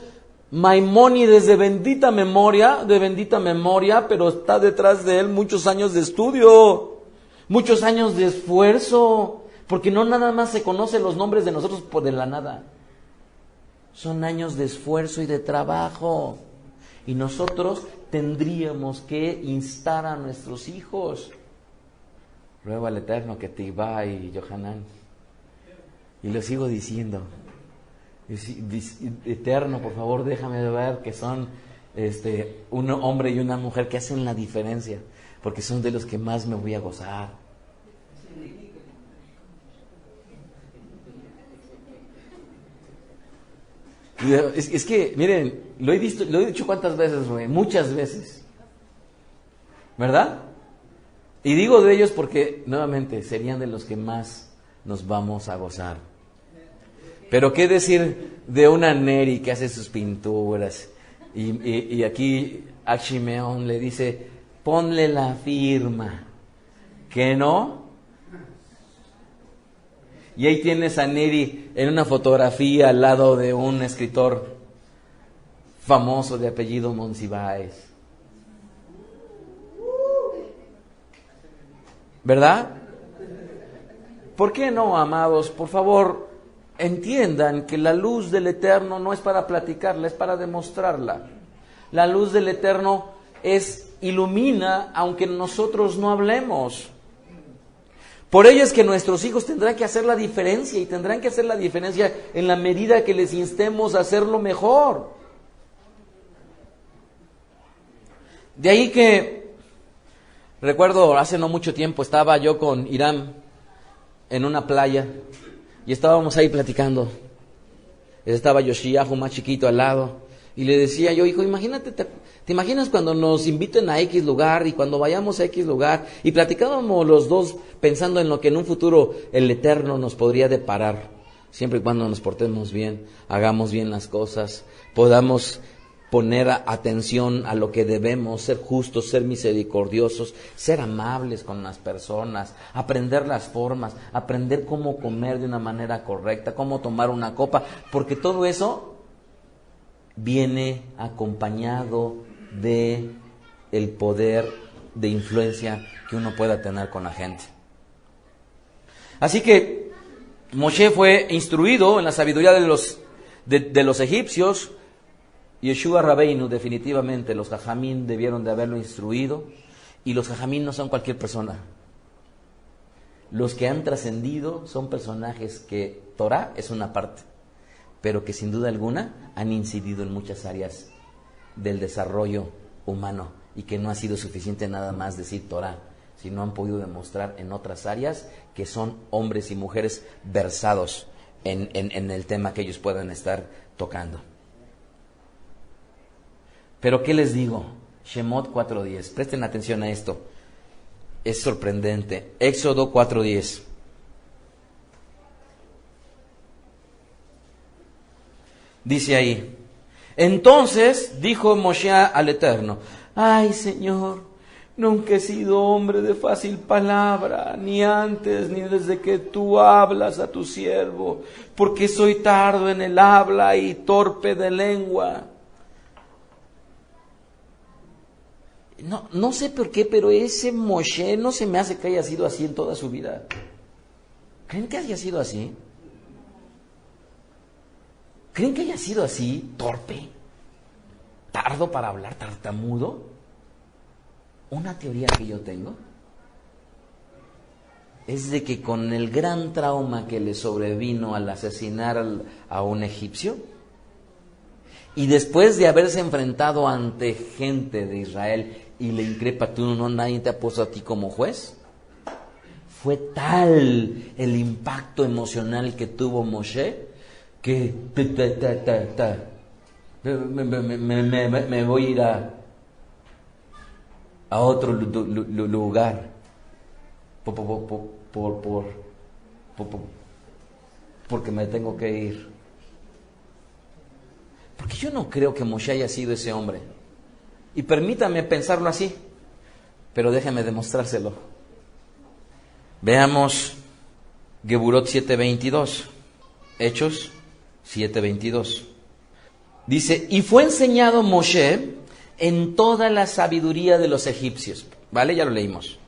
Maimónides de bendita memoria, pero está detrás de él muchos años de estudio, muchos años de esfuerzo, porque no nada más se conocen los nombres de nosotros por de la nada. Son años de esfuerzo y de trabajo. Y nosotros tendríamos que instar a nuestros hijos. Ruego al Eterno que Tibá y Yohanan. Y lo sigo diciendo. Eterno, por favor, déjame ver que son un hombre y una mujer que hacen la diferencia, porque son de los que más me voy a gozar. Es que, miren, lo he dicho cuántas veces, muchas veces, ¿verdad? Y digo de ellos porque, nuevamente, serían de los que más nos vamos a gozar. Pero qué decir de una Neri que hace sus pinturas, y aquí a Shimeón le dice, ponle la firma, ¿que no? Y ahí tienes a Neri en una fotografía al lado de un escritor famoso de apellido Monsiváis. ¿Verdad? ¿Por qué no, amados? Por favor, entiendan que la luz del Eterno no es para platicarla, es para demostrarla. La luz del Eterno ilumina aunque nosotros no hablemos. Por ello es que nuestros hijos tendrán que hacer la diferencia, y tendrán que hacer la diferencia en la medida que les instemos a hacerlo mejor. De ahí que, recuerdo hace no mucho tiempo, estaba yo con Irán en una playa, y estábamos ahí platicando. Estaba Yoshiyahu más chiquito al lado, y le decía yo, hijo, imagínate, ¿te imaginas cuando nos inviten a X lugar y cuando vayamos a X lugar? Y platicábamos los dos pensando en lo que en un futuro el Eterno nos podría deparar, siempre y cuando nos portemos bien, hagamos bien las cosas, podamos poner atención a lo que debemos, ser justos, ser misericordiosos, ser amables con las personas, aprender las formas, aprender cómo comer de una manera correcta, cómo tomar una copa, porque todo eso viene acompañado de el poder de influencia que uno pueda tener con la gente. Así que Moshe fue instruido en la sabiduría de los egipcios. Yeshua Rabbeinu, definitivamente los jajamín debieron de haberlo instruido, y los jajamín no son cualquier persona. Los que han trascendido son personajes que Torah es una parte, pero que sin duda alguna han incidido en muchas áreas del desarrollo humano, y que no ha sido suficiente nada más decir Torah, sino han podido demostrar en otras áreas que son hombres y mujeres versados en el tema que ellos puedan estar tocando. Pero ¿qué les digo? Shemot 4:10, presten atención a esto, es sorprendente. Éxodo 4:10. Dice ahí, entonces dijo Moshe al Eterno, ay Señor, nunca he sido hombre de fácil palabra, ni antes ni desde que tú hablas a tu siervo, porque soy tardo en el habla y torpe de lengua. No sé por qué, pero ese Moshe no se me hace que haya sido así en toda su vida. ¿Creen que haya sido así? ¿Creen que haya sido así, torpe, tardo para hablar, tartamudo? Una teoría que yo tengo es de que con el gran trauma que le sobrevino al asesinar a un egipcio, y después de haberse enfrentado ante gente de Israel y le increpa, nadie te ha puesto a ti como juez, fue tal el impacto emocional que tuvo Moshe, que me voy a ir a otro lugar porque me tengo que ir. Porque yo no creo que Moshe haya sido ese hombre. Y permítame pensarlo así, pero déjeme demostrárselo. Veamos Geburot 7:22, Hechos 7:22. Dice, y fue enseñado Moshe en toda la sabiduría de los egipcios. ¿Vale? Ya lo leímos.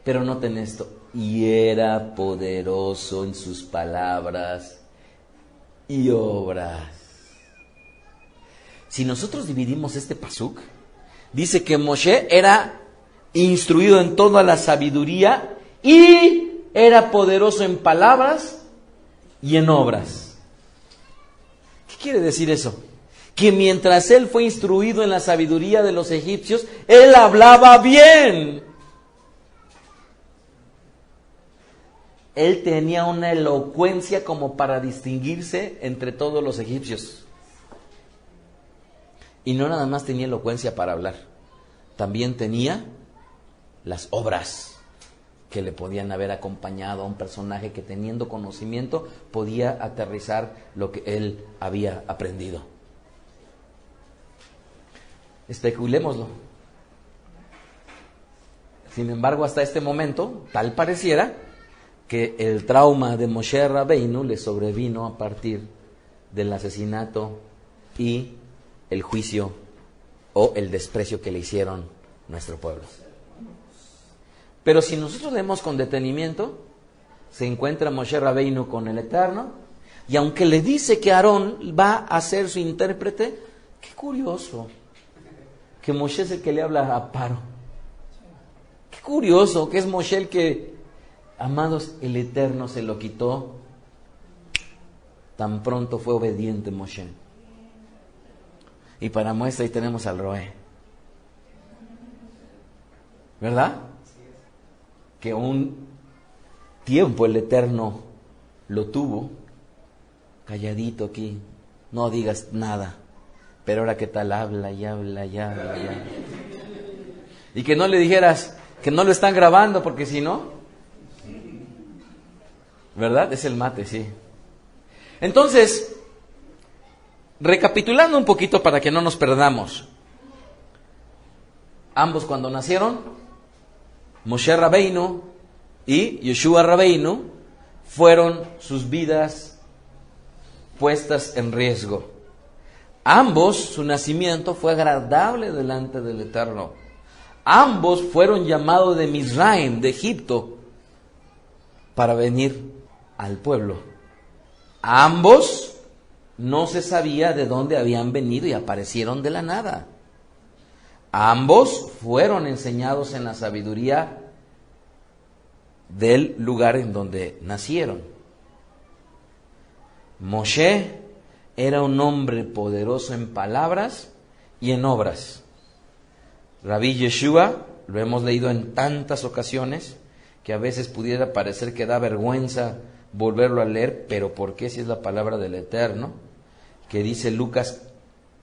Pero noten esto, y era poderoso en sus palabras y obras. Si nosotros dividimos este pasuk, dice que Moshe era instruido en toda la sabiduría y era poderoso en palabras y en obras. ¿Qué quiere decir eso? Que mientras él fue instruido en la sabiduría de los egipcios, él hablaba bien. Él tenía una elocuencia como para distinguirse entre todos los egipcios. Y no nada más tenía elocuencia para hablar, también tenía las obras que le podían haber acompañado a un personaje que, teniendo conocimiento, podía aterrizar lo que él había aprendido. Especulémoslo. Sin embargo, hasta este momento, tal pareciera que el trauma de Moshe Rabbeinu le sobrevino a partir del asesinato y el juicio o el desprecio que le hicieron nuestro pueblo. Pero si nosotros leemos con detenimiento, se encuentra Moshe Rabbeinu con el Eterno, y aunque le dice que Aarón va a ser su intérprete, qué curioso que Moshe es el que le habla a Paro. Qué curioso que es Moshe el que, amados, el Eterno se lo quitó. Tan pronto fue obediente Moshe. Y para muestra ahí tenemos al Roé. ¿Verdad? Que un tiempo el Eterno lo tuvo calladito aquí, no digas nada, pero ahora qué tal habla y habla y habla y habla. Y que no le dijeras que no lo están grabando, porque si no, ¿verdad? Es el mate, sí. Entonces, recapitulando un poquito para que no nos perdamos. Ambos cuando nacieron, Moshe Rabbeinu y Yeshua Rabbeinu, fueron sus vidas puestas en riesgo. Ambos, su nacimiento fue agradable delante del Eterno. Ambos fueron llamados de Mizraim, de Egipto, para venir al pueblo. Ambos no se sabía de dónde habían venido y aparecieron de la nada. Ambos fueron enseñados en la sabiduría del lugar en donde nacieron. Moshe era un hombre poderoso en palabras y en obras. Rabí Yeshua, lo hemos leído en tantas ocasiones, que a veces pudiera parecer que da vergüenza volverlo a leer, pero ¿por qué si es la palabra del Eterno? Que dice Lucas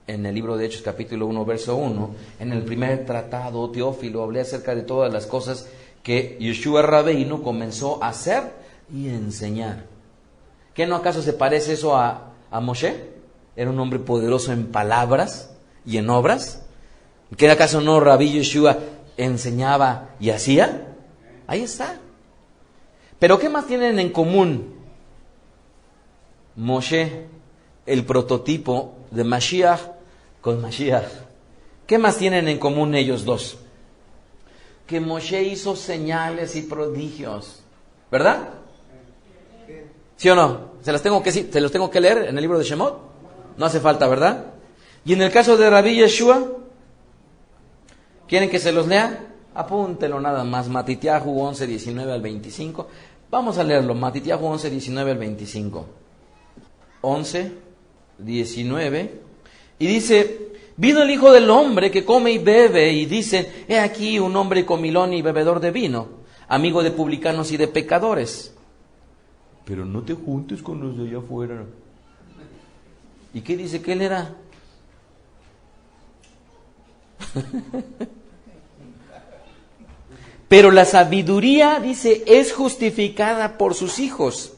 en el libro de Hechos capítulo 1 verso 1, en el primer tratado, Teófilo, hablé acerca de todas las cosas que Yeshua Rabbeinu comenzó a hacer y enseñar. ¿Qué no acaso se parece eso a Moshe? Era un hombre poderoso en palabras y en obras. ¿Qué acaso no Rabí Yeshua enseñaba y hacía? Ahí está. Pero ¿qué más tienen en común Moshe, el prototipo de Mashiach, con Mashiach? ¿Qué más tienen en común ellos dos? Que Moshe hizo señales y prodigios, ¿verdad? ¿Sí o no? ¿Se los tengo que leer en el libro de Shemot? No hace falta, ¿verdad? Y en el caso de Rabí Yeshua, ¿quieren que se los lea? Apúntelo nada más, Matitiahu 11, 19 al 25. Vamos a leerlo, Matitiahu 11, 19 al 25. 11, 19. Y dice, vino el Hijo del Hombre que come y bebe, y dice, he aquí un hombre comilón y bebedor de vino, amigo de publicanos y de pecadores. Pero no te juntes con los de allá afuera. ¿Y qué dice que él era? Pero la sabiduría, dice, es justificada por sus hijos.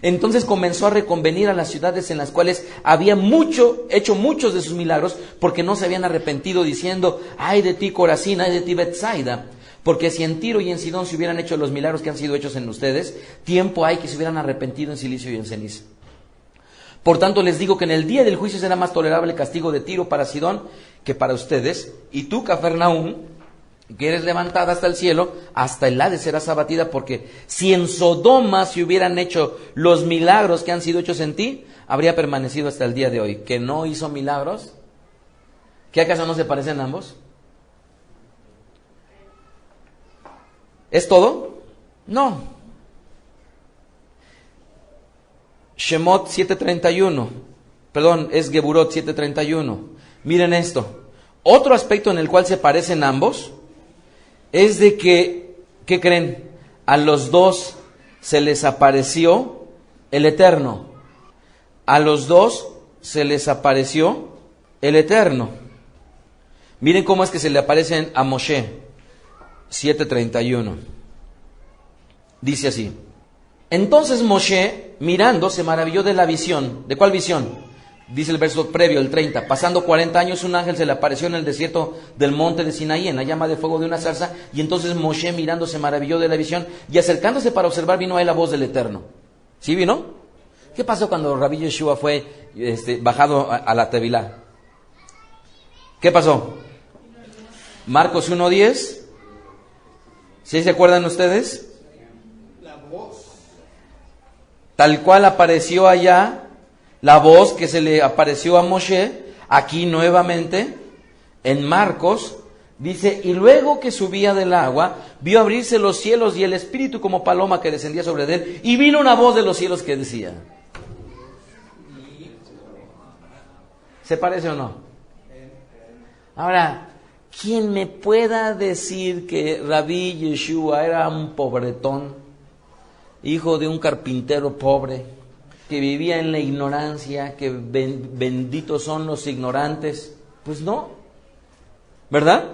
Entonces comenzó a reconvenir a las ciudades en las cuales había hecho muchos de sus milagros, porque no se habían arrepentido, diciendo: ay de ti, Corazín, ay de ti, Betsaida, porque si en Tiro y en Sidón se hubieran hecho los milagros que han sido hechos en ustedes, tiempo hay que se hubieran arrepentido en silicio y en ceniza. Por tanto les digo que en el día del juicio será más tolerable el castigo de Tiro para Sidón que para ustedes. Y tú, Cafarnaúm, que eres levantada hasta el cielo, hasta el Hades serás abatida, porque si en Sodoma se hubieran hecho los milagros que han sido hechos en ti, habría permanecido hasta el día de hoy. ¿Que no hizo milagros? ¿Qué acaso no se parecen ambos? ¿Es todo? No. Shemot 7:31, perdón, es Geburot 7:31. Miren esto. Otro aspecto en el cual se parecen ambos es de que, ¿qué creen? A los dos se les apareció el Eterno. A los dos se les apareció el Eterno. Miren cómo es que se le aparecen a Moshe. 7:31. Dice así: entonces Moshe, mirando, se maravilló de la visión. ¿De cuál visión? Dice el verso previo, el 30. Pasando 40 años, un ángel se le apareció en el desierto del monte de Sinaí, en la llama de fuego de una zarza. Y entonces Moshe, mirando, se maravilló de la visión, y acercándose para observar, vino a él la voz del Eterno. ¿Sí vino? ¿Qué pasó cuando Rabbi Yeshua fue bajado a la Tevilá? ¿Qué pasó? Marcos 1:10. ¿Sí se acuerdan ustedes? La voz. Tal cual apareció allá la voz que se le apareció a Moshe, aquí nuevamente, en Marcos, dice: y luego que subía del agua, vio abrirse los cielos y el Espíritu como paloma que descendía sobre él, y vino una voz de los cielos que decía. ¿Se parece o no? Ahora, ¿quién me pueda decir que Rabbi Yeshua era un pobretón, hijo de un carpintero pobre, que vivía en la ignorancia, que benditos son los ignorantes? Pues no, ¿verdad?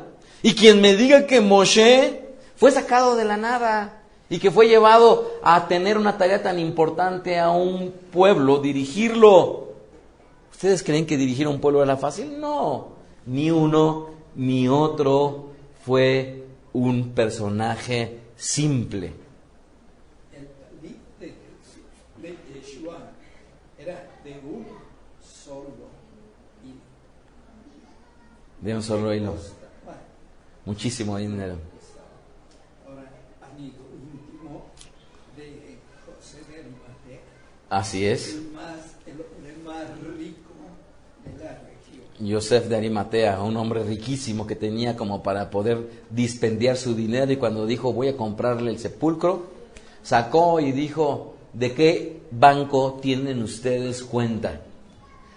Y quien me diga que Moshe fue sacado de la nada y que fue llevado a tener una tarea tan importante a un pueblo, dirigirlo. ¿Ustedes creen que dirigir a un pueblo era fácil? No, ni uno ni otro fue un personaje simple. De un solo hilo. Muchísimo dinero. Ahora, amigo íntimo de José de Arimatea. Así es. El hombre más rico de la región. Yosef de Arimatea, un hombre riquísimo que tenía como para poder dispendiar su dinero, y cuando dijo: voy a comprarle el sepulcro, sacó y dijo: ¿de qué banco tienen ustedes cuenta?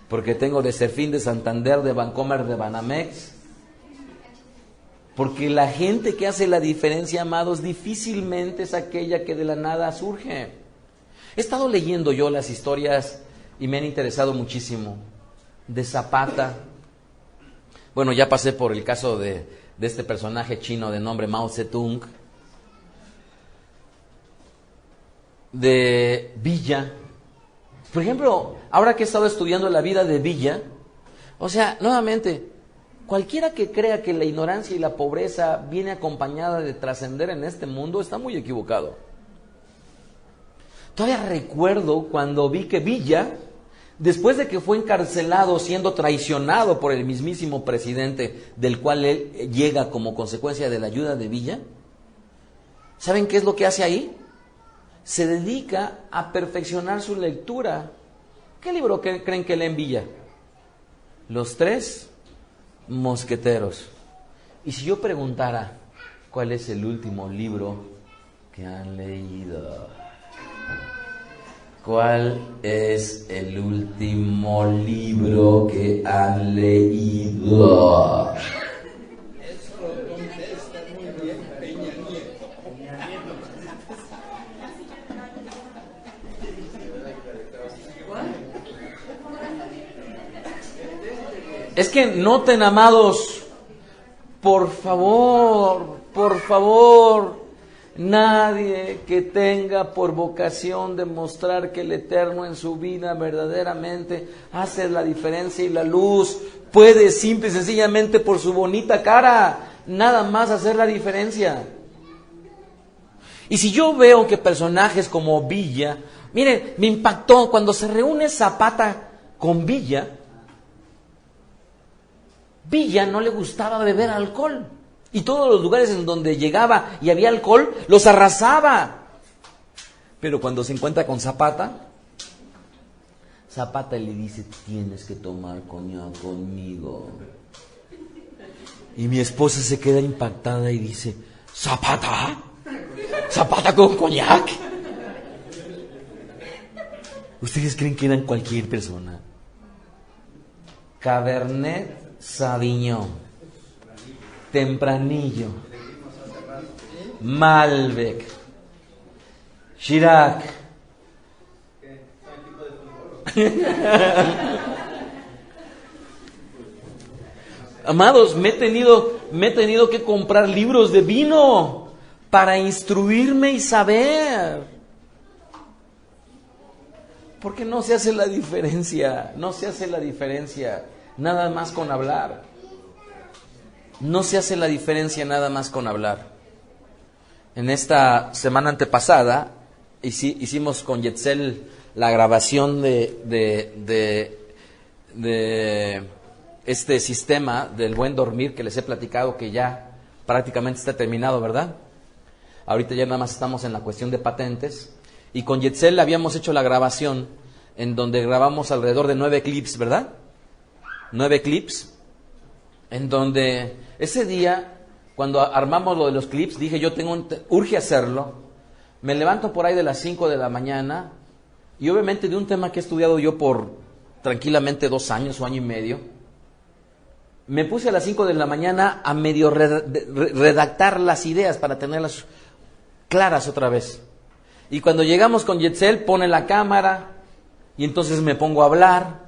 Porque tengo de Serfín, de Santander, de Bancomer, de Banamex. Porque la gente que hace la diferencia, amados, difícilmente es aquella que de la nada surge. He estado leyendo yo las historias y me han interesado muchísimo. De Zapata. Bueno, ya pasé por el caso de este personaje chino de nombre Mao Zedong. De Villa. Por ejemplo, ahora que he estado estudiando la vida de Villa, o sea, nuevamente, cualquiera que crea que la ignorancia y la pobreza viene acompañada de trascender en este mundo está muy equivocado. Todavía recuerdo cuando vi que Villa, después de que fue encarcelado siendo traicionado por el mismísimo presidente, del cual él llega como consecuencia de la ayuda de Villa, ¿saben qué es lo que hace ahí? Se dedica a perfeccionar su lectura. ¿Qué libro creen que lee en Villa? Los Tres Mosqueteros. Y si yo preguntara, ¿cuál es el último libro que han leído? ¿Cuál es el último libro que han leído? Eso lo contesta muy bien Peña Nieto. Es que noten, amados, por favor, nadie que tenga por vocación demostrar que el Eterno en su vida verdaderamente hace la diferencia y la luz, puede simple y sencillamente por su bonita cara, nada más hacer la diferencia. Y si yo veo que personajes como Villa, miren, me impactó cuando se reúne Zapata con Villa no le gustaba beber alcohol. Y todos los lugares en donde llegaba y había alcohol, los arrasaba. Pero cuando se encuentra con Zapata, Zapata le dice, tienes que tomar coñac conmigo. Y mi esposa se queda impactada y dice, ¿Zapata? ¿Zapata con coñac? ¿Ustedes creen que eran cualquier persona? Cabernet Sauvignon, Tempranillo, Malbec, Chirac. Amados, me he tenido que comprar libros de vino para instruirme y saber. Porque no se hace la diferencia, nada más con hablar. No se hace la diferencia nada más con hablar. En esta semana antepasada hicimos con Yetzel la grabación de este sistema del buen dormir que les he platicado, que ya prácticamente está terminado, ¿verdad? Ahorita ya nada más estamos en la cuestión de patentes. Y con Yetzel habíamos hecho la grabación en donde grabamos alrededor de 9 clips, ¿verdad? 9 clips, en donde ese día, cuando armamos lo de los clips, dije yo urge hacerlo. Me levanto por ahí de las 5 de la mañana y obviamente de un tema que he estudiado yo por tranquilamente 2 años o año y medio, me puse a las 5 de la mañana a medio redactar las ideas para tenerlas claras otra vez. Y cuando llegamos con Yetzel, pone la cámara y entonces me pongo a hablar.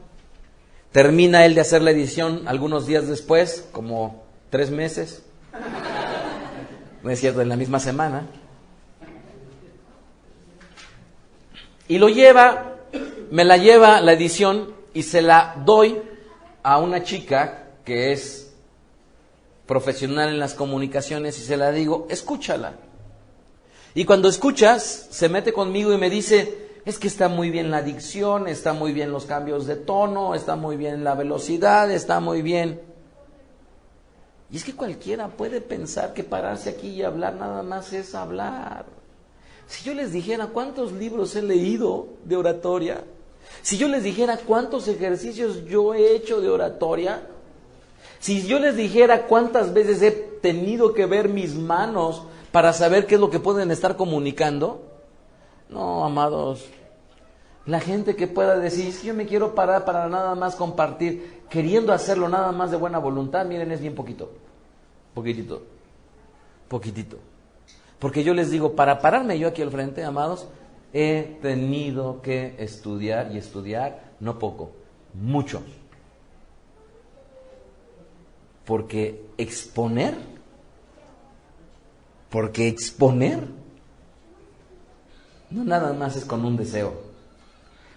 Termina él de hacer la edición algunos días después, como 3 meses. No es cierto, en la misma semana. Y me la lleva la edición y se la doy a una chica que es profesional en las comunicaciones y se la digo, escúchala. Y cuando escuchas, se mete conmigo y me dice, es que está muy bien la dicción, está muy bien los cambios de tono, está muy bien la velocidad, está muy bien. Y es que cualquiera puede pensar que pararse aquí y hablar nada más es hablar. Si yo les dijera cuántos libros he leído de oratoria, si yo les dijera cuántos ejercicios yo he hecho de oratoria, si yo les dijera cuántas veces he tenido que ver mis manos para saber qué es lo que pueden estar comunicando, no, amados, la gente que pueda decir, es que yo me quiero parar para nada más compartir, queriendo hacerlo nada más de buena voluntad, miren, es bien poquitito. Porque yo les digo, para pararme yo aquí al frente, amados, he tenido que estudiar y estudiar, no poco, mucho. Porque exponer no nada más es con un deseo,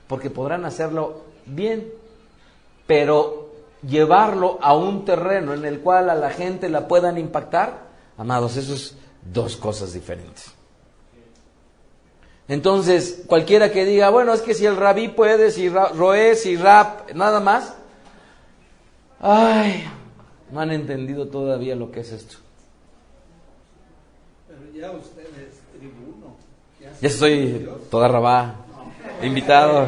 porque podrán hacerlo bien, pero llevarlo a un terreno en el cual a la gente la puedan impactar, amados, eso es 2 cosas diferentes. Entonces, cualquiera que diga, bueno, es que si el rabí puede, si Roé, si rap, nada más, ay, no han entendido todavía lo que es esto. Pero ya usted es tribuno. Ya soy toda rabá, invitado.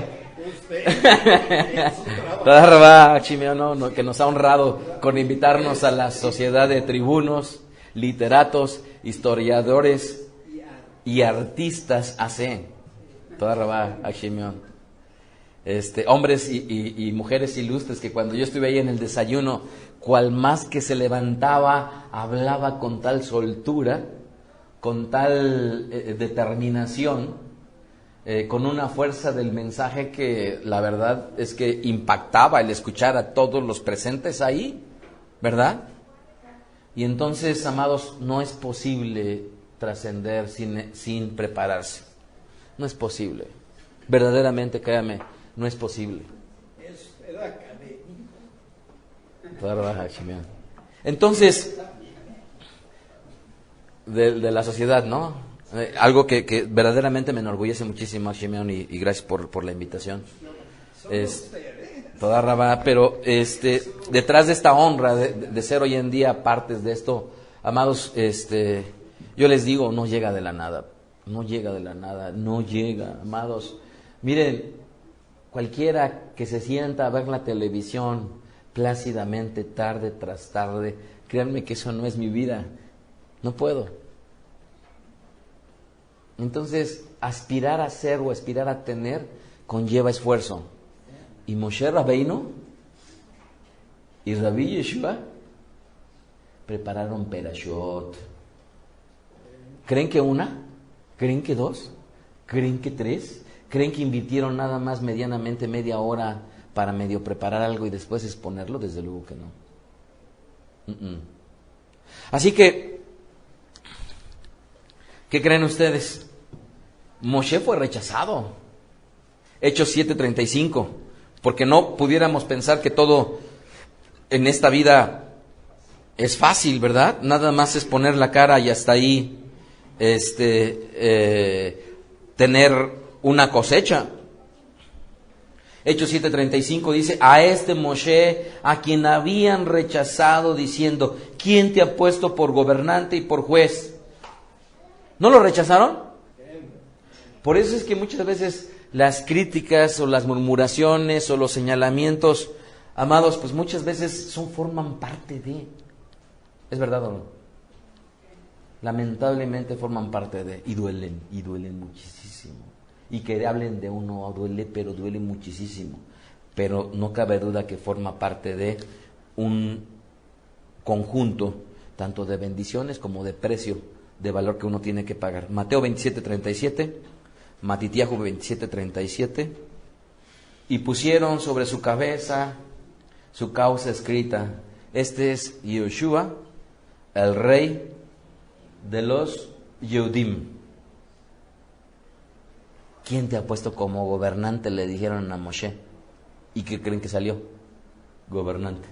Toda rabá, Chimeo, no, que nos ha honrado con invitarnos a la sociedad de tribunos, literatos, historiadores y artistas AC. Toda rabá, Chimeo. Hombres y mujeres ilustres que cuando yo estuve ahí en el desayuno, cual más que se levantaba, hablaba con tal soltura, con tal determinación, con una fuerza del mensaje que la verdad es que impactaba el escuchar a todos los presentes ahí, ¿verdad? Y entonces, amados, no es posible trascender sin prepararse. No es posible. Verdaderamente, créame, no es posible. Era académico. Entonces, de la sociedad, ¿no? Algo que verdaderamente me enorgullece muchísimo, Shimeon, y gracias por la invitación. Toda rabá, pero detrás de esta honra de ser hoy en día partes de esto, amados, yo les digo, no llega de la nada, no llega, amados. Miren, cualquiera que se sienta a ver la televisión plácidamente tarde tras tarde, créanme que eso no es mi vida, no puedo. Entonces, aspirar a ser o aspirar a tener conlleva esfuerzo. Y Moshe Rabbeinu y Rabbi Yeshua prepararon perashot. ¿Creen que una? ¿Creen que dos? ¿Creen que tres? ¿Creen que invirtieron nada más medianamente media hora para medio preparar algo y después exponerlo? Desde luego que no. Así que, ¿qué creen ustedes? Moshe fue rechazado. Hechos 7:35. Porque no pudiéramos pensar que todo en esta vida es fácil, ¿verdad? Nada más es poner la cara y hasta ahí tener una cosecha. Hechos 7:35 dice, a este Moshe, a quien habían rechazado, diciendo, ¿quién te ha puesto por gobernante y por juez? ¿No lo rechazaron? Por eso es que muchas veces las críticas o las murmuraciones o los señalamientos, amados, pues muchas veces forman parte de. ¿Es verdad o no? Lamentablemente forman parte de, y duelen muchísimo. Y que hablen de uno duele, pero duele muchísimo. Pero no cabe duda que forma parte de un conjunto, tanto de bendiciones como de precio, de valor que uno tiene que pagar. Mateo 27:37, Matitiahu 27:37, y pusieron sobre su cabeza su causa escrita. Este es Yeshua, el rey de los Yehudim. ¿Quién te ha puesto como gobernante? Le dijeron a Moshe. ¿Y qué creen que salió? Gobernante.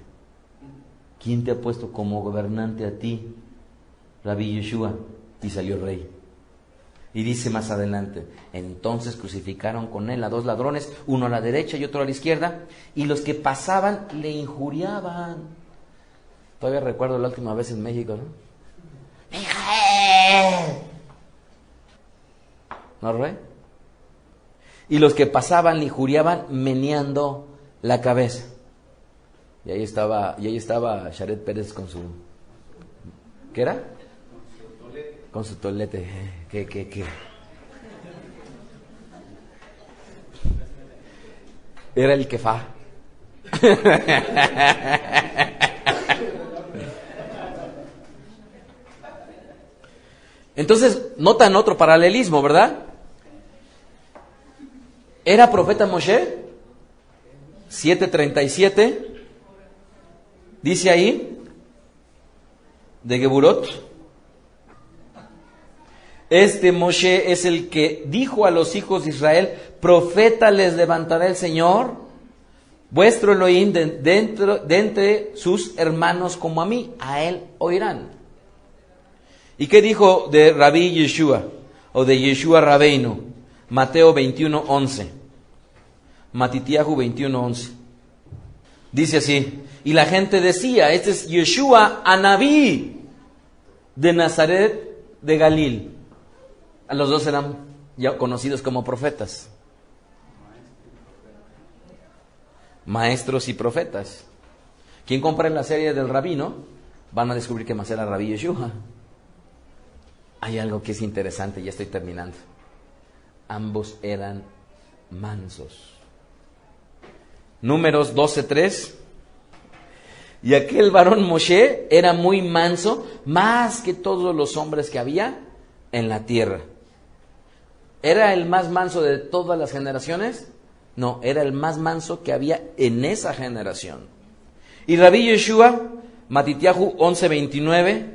¿Quién te ha puesto como gobernante a ti? Rabbi Yeshua. Y salió rey. Y dice más adelante, entonces crucificaron con él a dos ladrones, uno a la derecha y otro a la izquierda, y los que pasaban le injuriaban. Todavía recuerdo la última vez en México, ¿no? ¡Mijael! ¿No, rey? Y los que pasaban le injuriaban meneando la cabeza. Y ahí estaba Sharet Pérez con su... ¿Qué era? Con su tolete. ¿Qué? Era el kefá. Entonces, notan otro paralelismo, ¿verdad? ¿Era profeta Moshe? 7:37. Dice ahí, de Geburot. Este Moshe es el que dijo a los hijos de Israel, profeta les levantará el Señor, vuestro Elohim, de entre sus hermanos como a mí, a él oirán. ¿Y qué dijo de Rabbi Yeshua, o de Yeshua Rabbeinu? Mateo 21:11, Matitiahu 21:11. Dice así, y la gente decía, este es Yeshua Anabí, de Nazaret de Galil. Los dos eran ya conocidos como profetas. Maestros y profetas. Quien compra en la serie del rabino, van a descubrir que más era Rabbi Yeshua. Hay algo que es interesante, ya estoy terminando. Ambos eran mansos. Números 12:3. Y aquel varón Moshe era muy manso, más que todos los hombres que había en la tierra. ¿Era el más manso de todas las generaciones? No, era el más manso que había en esa generación. Y Rabbi Yeshua, Matityahu 11:29,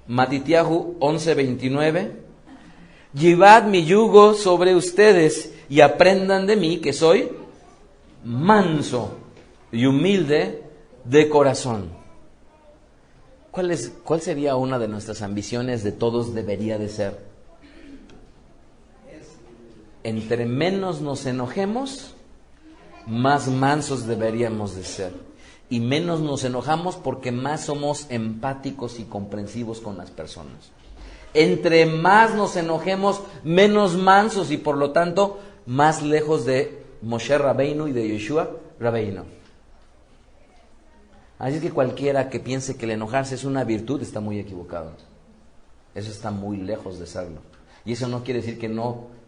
Matityahu 11:29, llevad mi yugo sobre ustedes y aprendan de mí que soy manso y humilde de corazón. ¿Cuál sería una de nuestras ambiciones de todos debería de ser? Entre menos nos enojemos, más mansos deberíamos de ser. Y menos nos enojamos porque más somos empáticos y comprensivos con las personas. Entre más nos enojemos, menos mansos y por lo tanto más lejos de Moshe Rabbeinu y de Yeshua Rabbeinu. Así que cualquiera que piense que el enojarse es una virtud está muy equivocado. Eso está muy lejos de serlo. Y eso no quiere decir que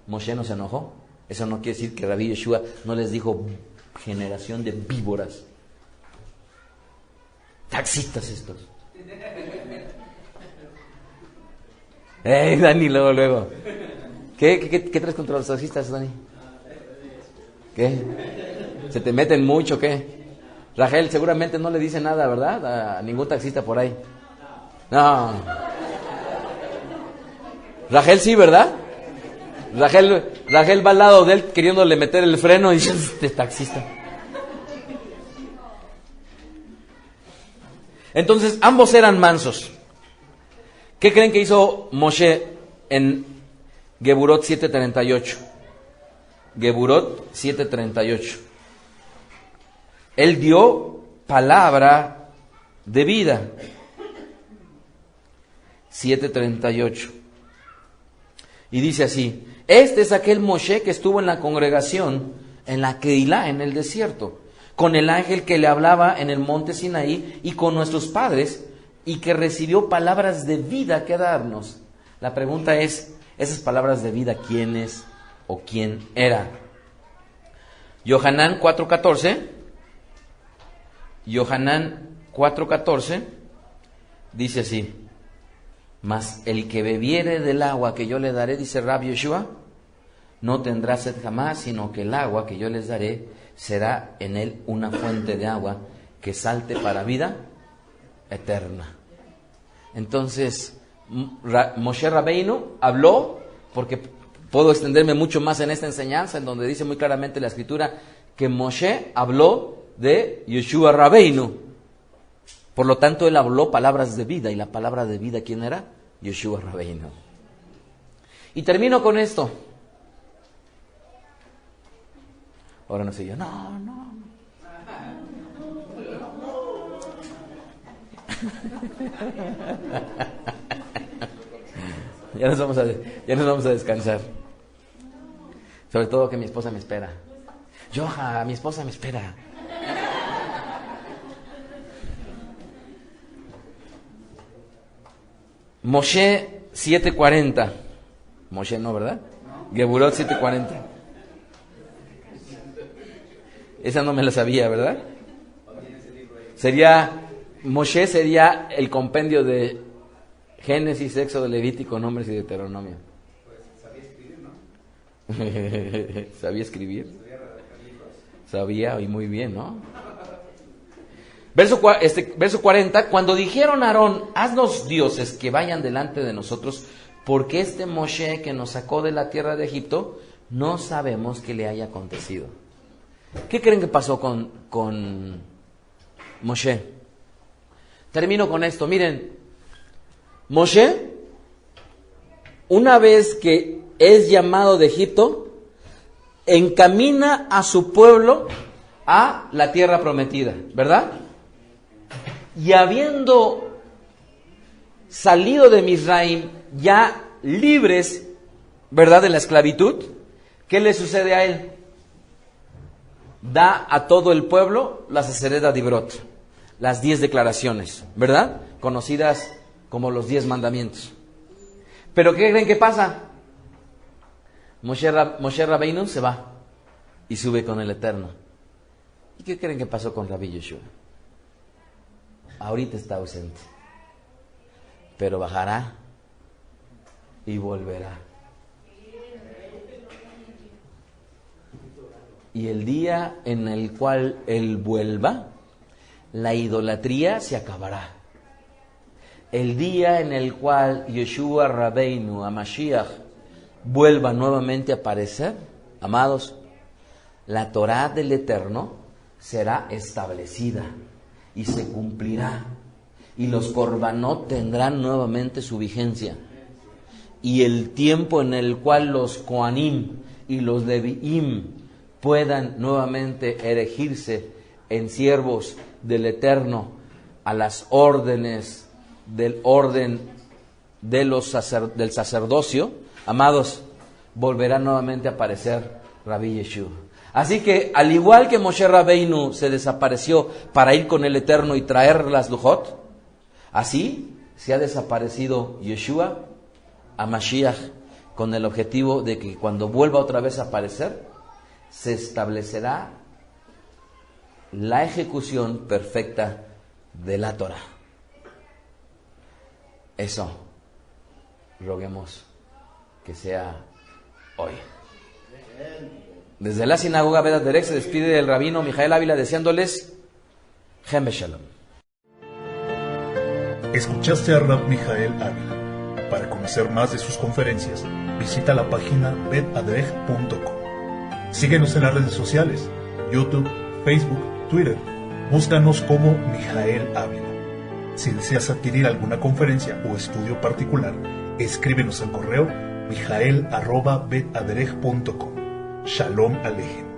Moshe no se enojó. Eso no quiere decir que Rabbi Yeshua no les dijo generación de víboras. Taxistas estos. Dani, luego. ¿Qué traes contra los taxistas, Dani? ¿Qué? ¿Se te meten mucho, qué? Rachel seguramente no le dice nada, ¿verdad? A ningún taxista por ahí. No. Rachel sí, ¿verdad? Rachel va al lado de él queriéndole meter el freno y dice, este taxista. Entonces, ambos eran mansos. ¿Qué creen que hizo Moshe en Geburot 7:38? Geburot 7:38. Él dio palabra de vida. 7:38. Y dice así: este es aquel Moshe que estuvo en la congregación, en la Keilah, en el desierto, con el ángel que le hablaba en el monte Sinaí y con nuestros padres, y que recibió palabras de vida que darnos. La pregunta es, ¿esas palabras de vida quiénes o quién era? Yohanan 4:14. Yohanan 4:14 dice así: mas el que bebiere del agua que yo le daré, dice Rabbi Yeshua, no tendrá sed jamás, sino que el agua que yo les daré será en él una fuente de agua que salte para vida eterna. Entonces, Moshe Rabbeinu habló, porque puedo extenderme mucho más en esta enseñanza, en donde dice muy claramente la Escritura que Moshe habló de Yeshua Rabbeinu. Por lo tanto, él habló palabras de vida, y la palabra de vida, ¿quién era? Yeshua Rabbeinu. Y termino con esto. Ahora no sé yo, no. Ya nos vamos a descansar. Sobre todo que mi esposa me espera. Joja, mi esposa me espera. Moshe 7:40. Moshe no, ¿verdad? Geburot 7:40. Esa no me la sabía, ¿verdad? Moshe sería el compendio de Génesis, Éxodo, Levítico, Nombres y Deuteronomio. Sabía escribir, ¿no? ¿Sabía escribir? Sabía, y muy bien, ¿no? Verso 40, cuando dijeron a Aarón, haznos dioses que vayan delante de nosotros, porque este Moshe que nos sacó de la tierra de Egipto, no sabemos qué le haya acontecido. ¿Qué creen que pasó con Moshe? Termino con esto, miren, Moshe, una vez que es llamado de Egipto, encamina a su pueblo a la tierra prometida, ¿verdad? Y habiendo salido de Misraim ya libres, ¿verdad?, de la esclavitud, ¿qué le sucede a él? Da a todo el pueblo las Aseret Dibrot, las 10 declaraciones, ¿verdad?, conocidas como los 10 mandamientos. ¿Pero qué creen que pasa? Moshe Rabbeinu se va y sube con el Eterno. ¿Y qué creen que pasó con Rabbi Yeshua? Ahorita está ausente, pero bajará y volverá. y el día en el cual Él vuelva, la idolatría se acabará. El día en el cual Yeshua Rabbeinu, Hamashiach, vuelva nuevamente a aparecer, amados, la Torá del Eterno será establecida y se cumplirá. Y los korbanot tendrán nuevamente su vigencia. Y el tiempo en el cual los Kohanim y los Leviim puedan nuevamente erigirse en siervos del Eterno a las órdenes del orden de del sacerdocio, amados, volverá nuevamente a aparecer Rabbi Yeshua. Así que, al igual que Moshe Rabbeinu se desapareció para ir con el Eterno y traer las Lujot, así se ha desaparecido Yeshua a Mashiach con el objetivo de que cuando vuelva otra vez a aparecer, se establecerá la ejecución perfecta de la Torah. Eso, roguemos que sea hoy. Desde la sinagoga Vedat Derek se despide el rabino Mijael Ávila deseándoles Jem Shalom. Escuchaste a Rab Mijael Ávila. Para conocer más de sus conferencias, visita la página betadrej.com. Síguenos en las redes sociales, YouTube, Facebook, Twitter. Búscanos como Mijael Ávila. Si deseas adquirir alguna conferencia o estudio particular, escríbenos al correo mijael@betadrej.com. Shalom Alejem.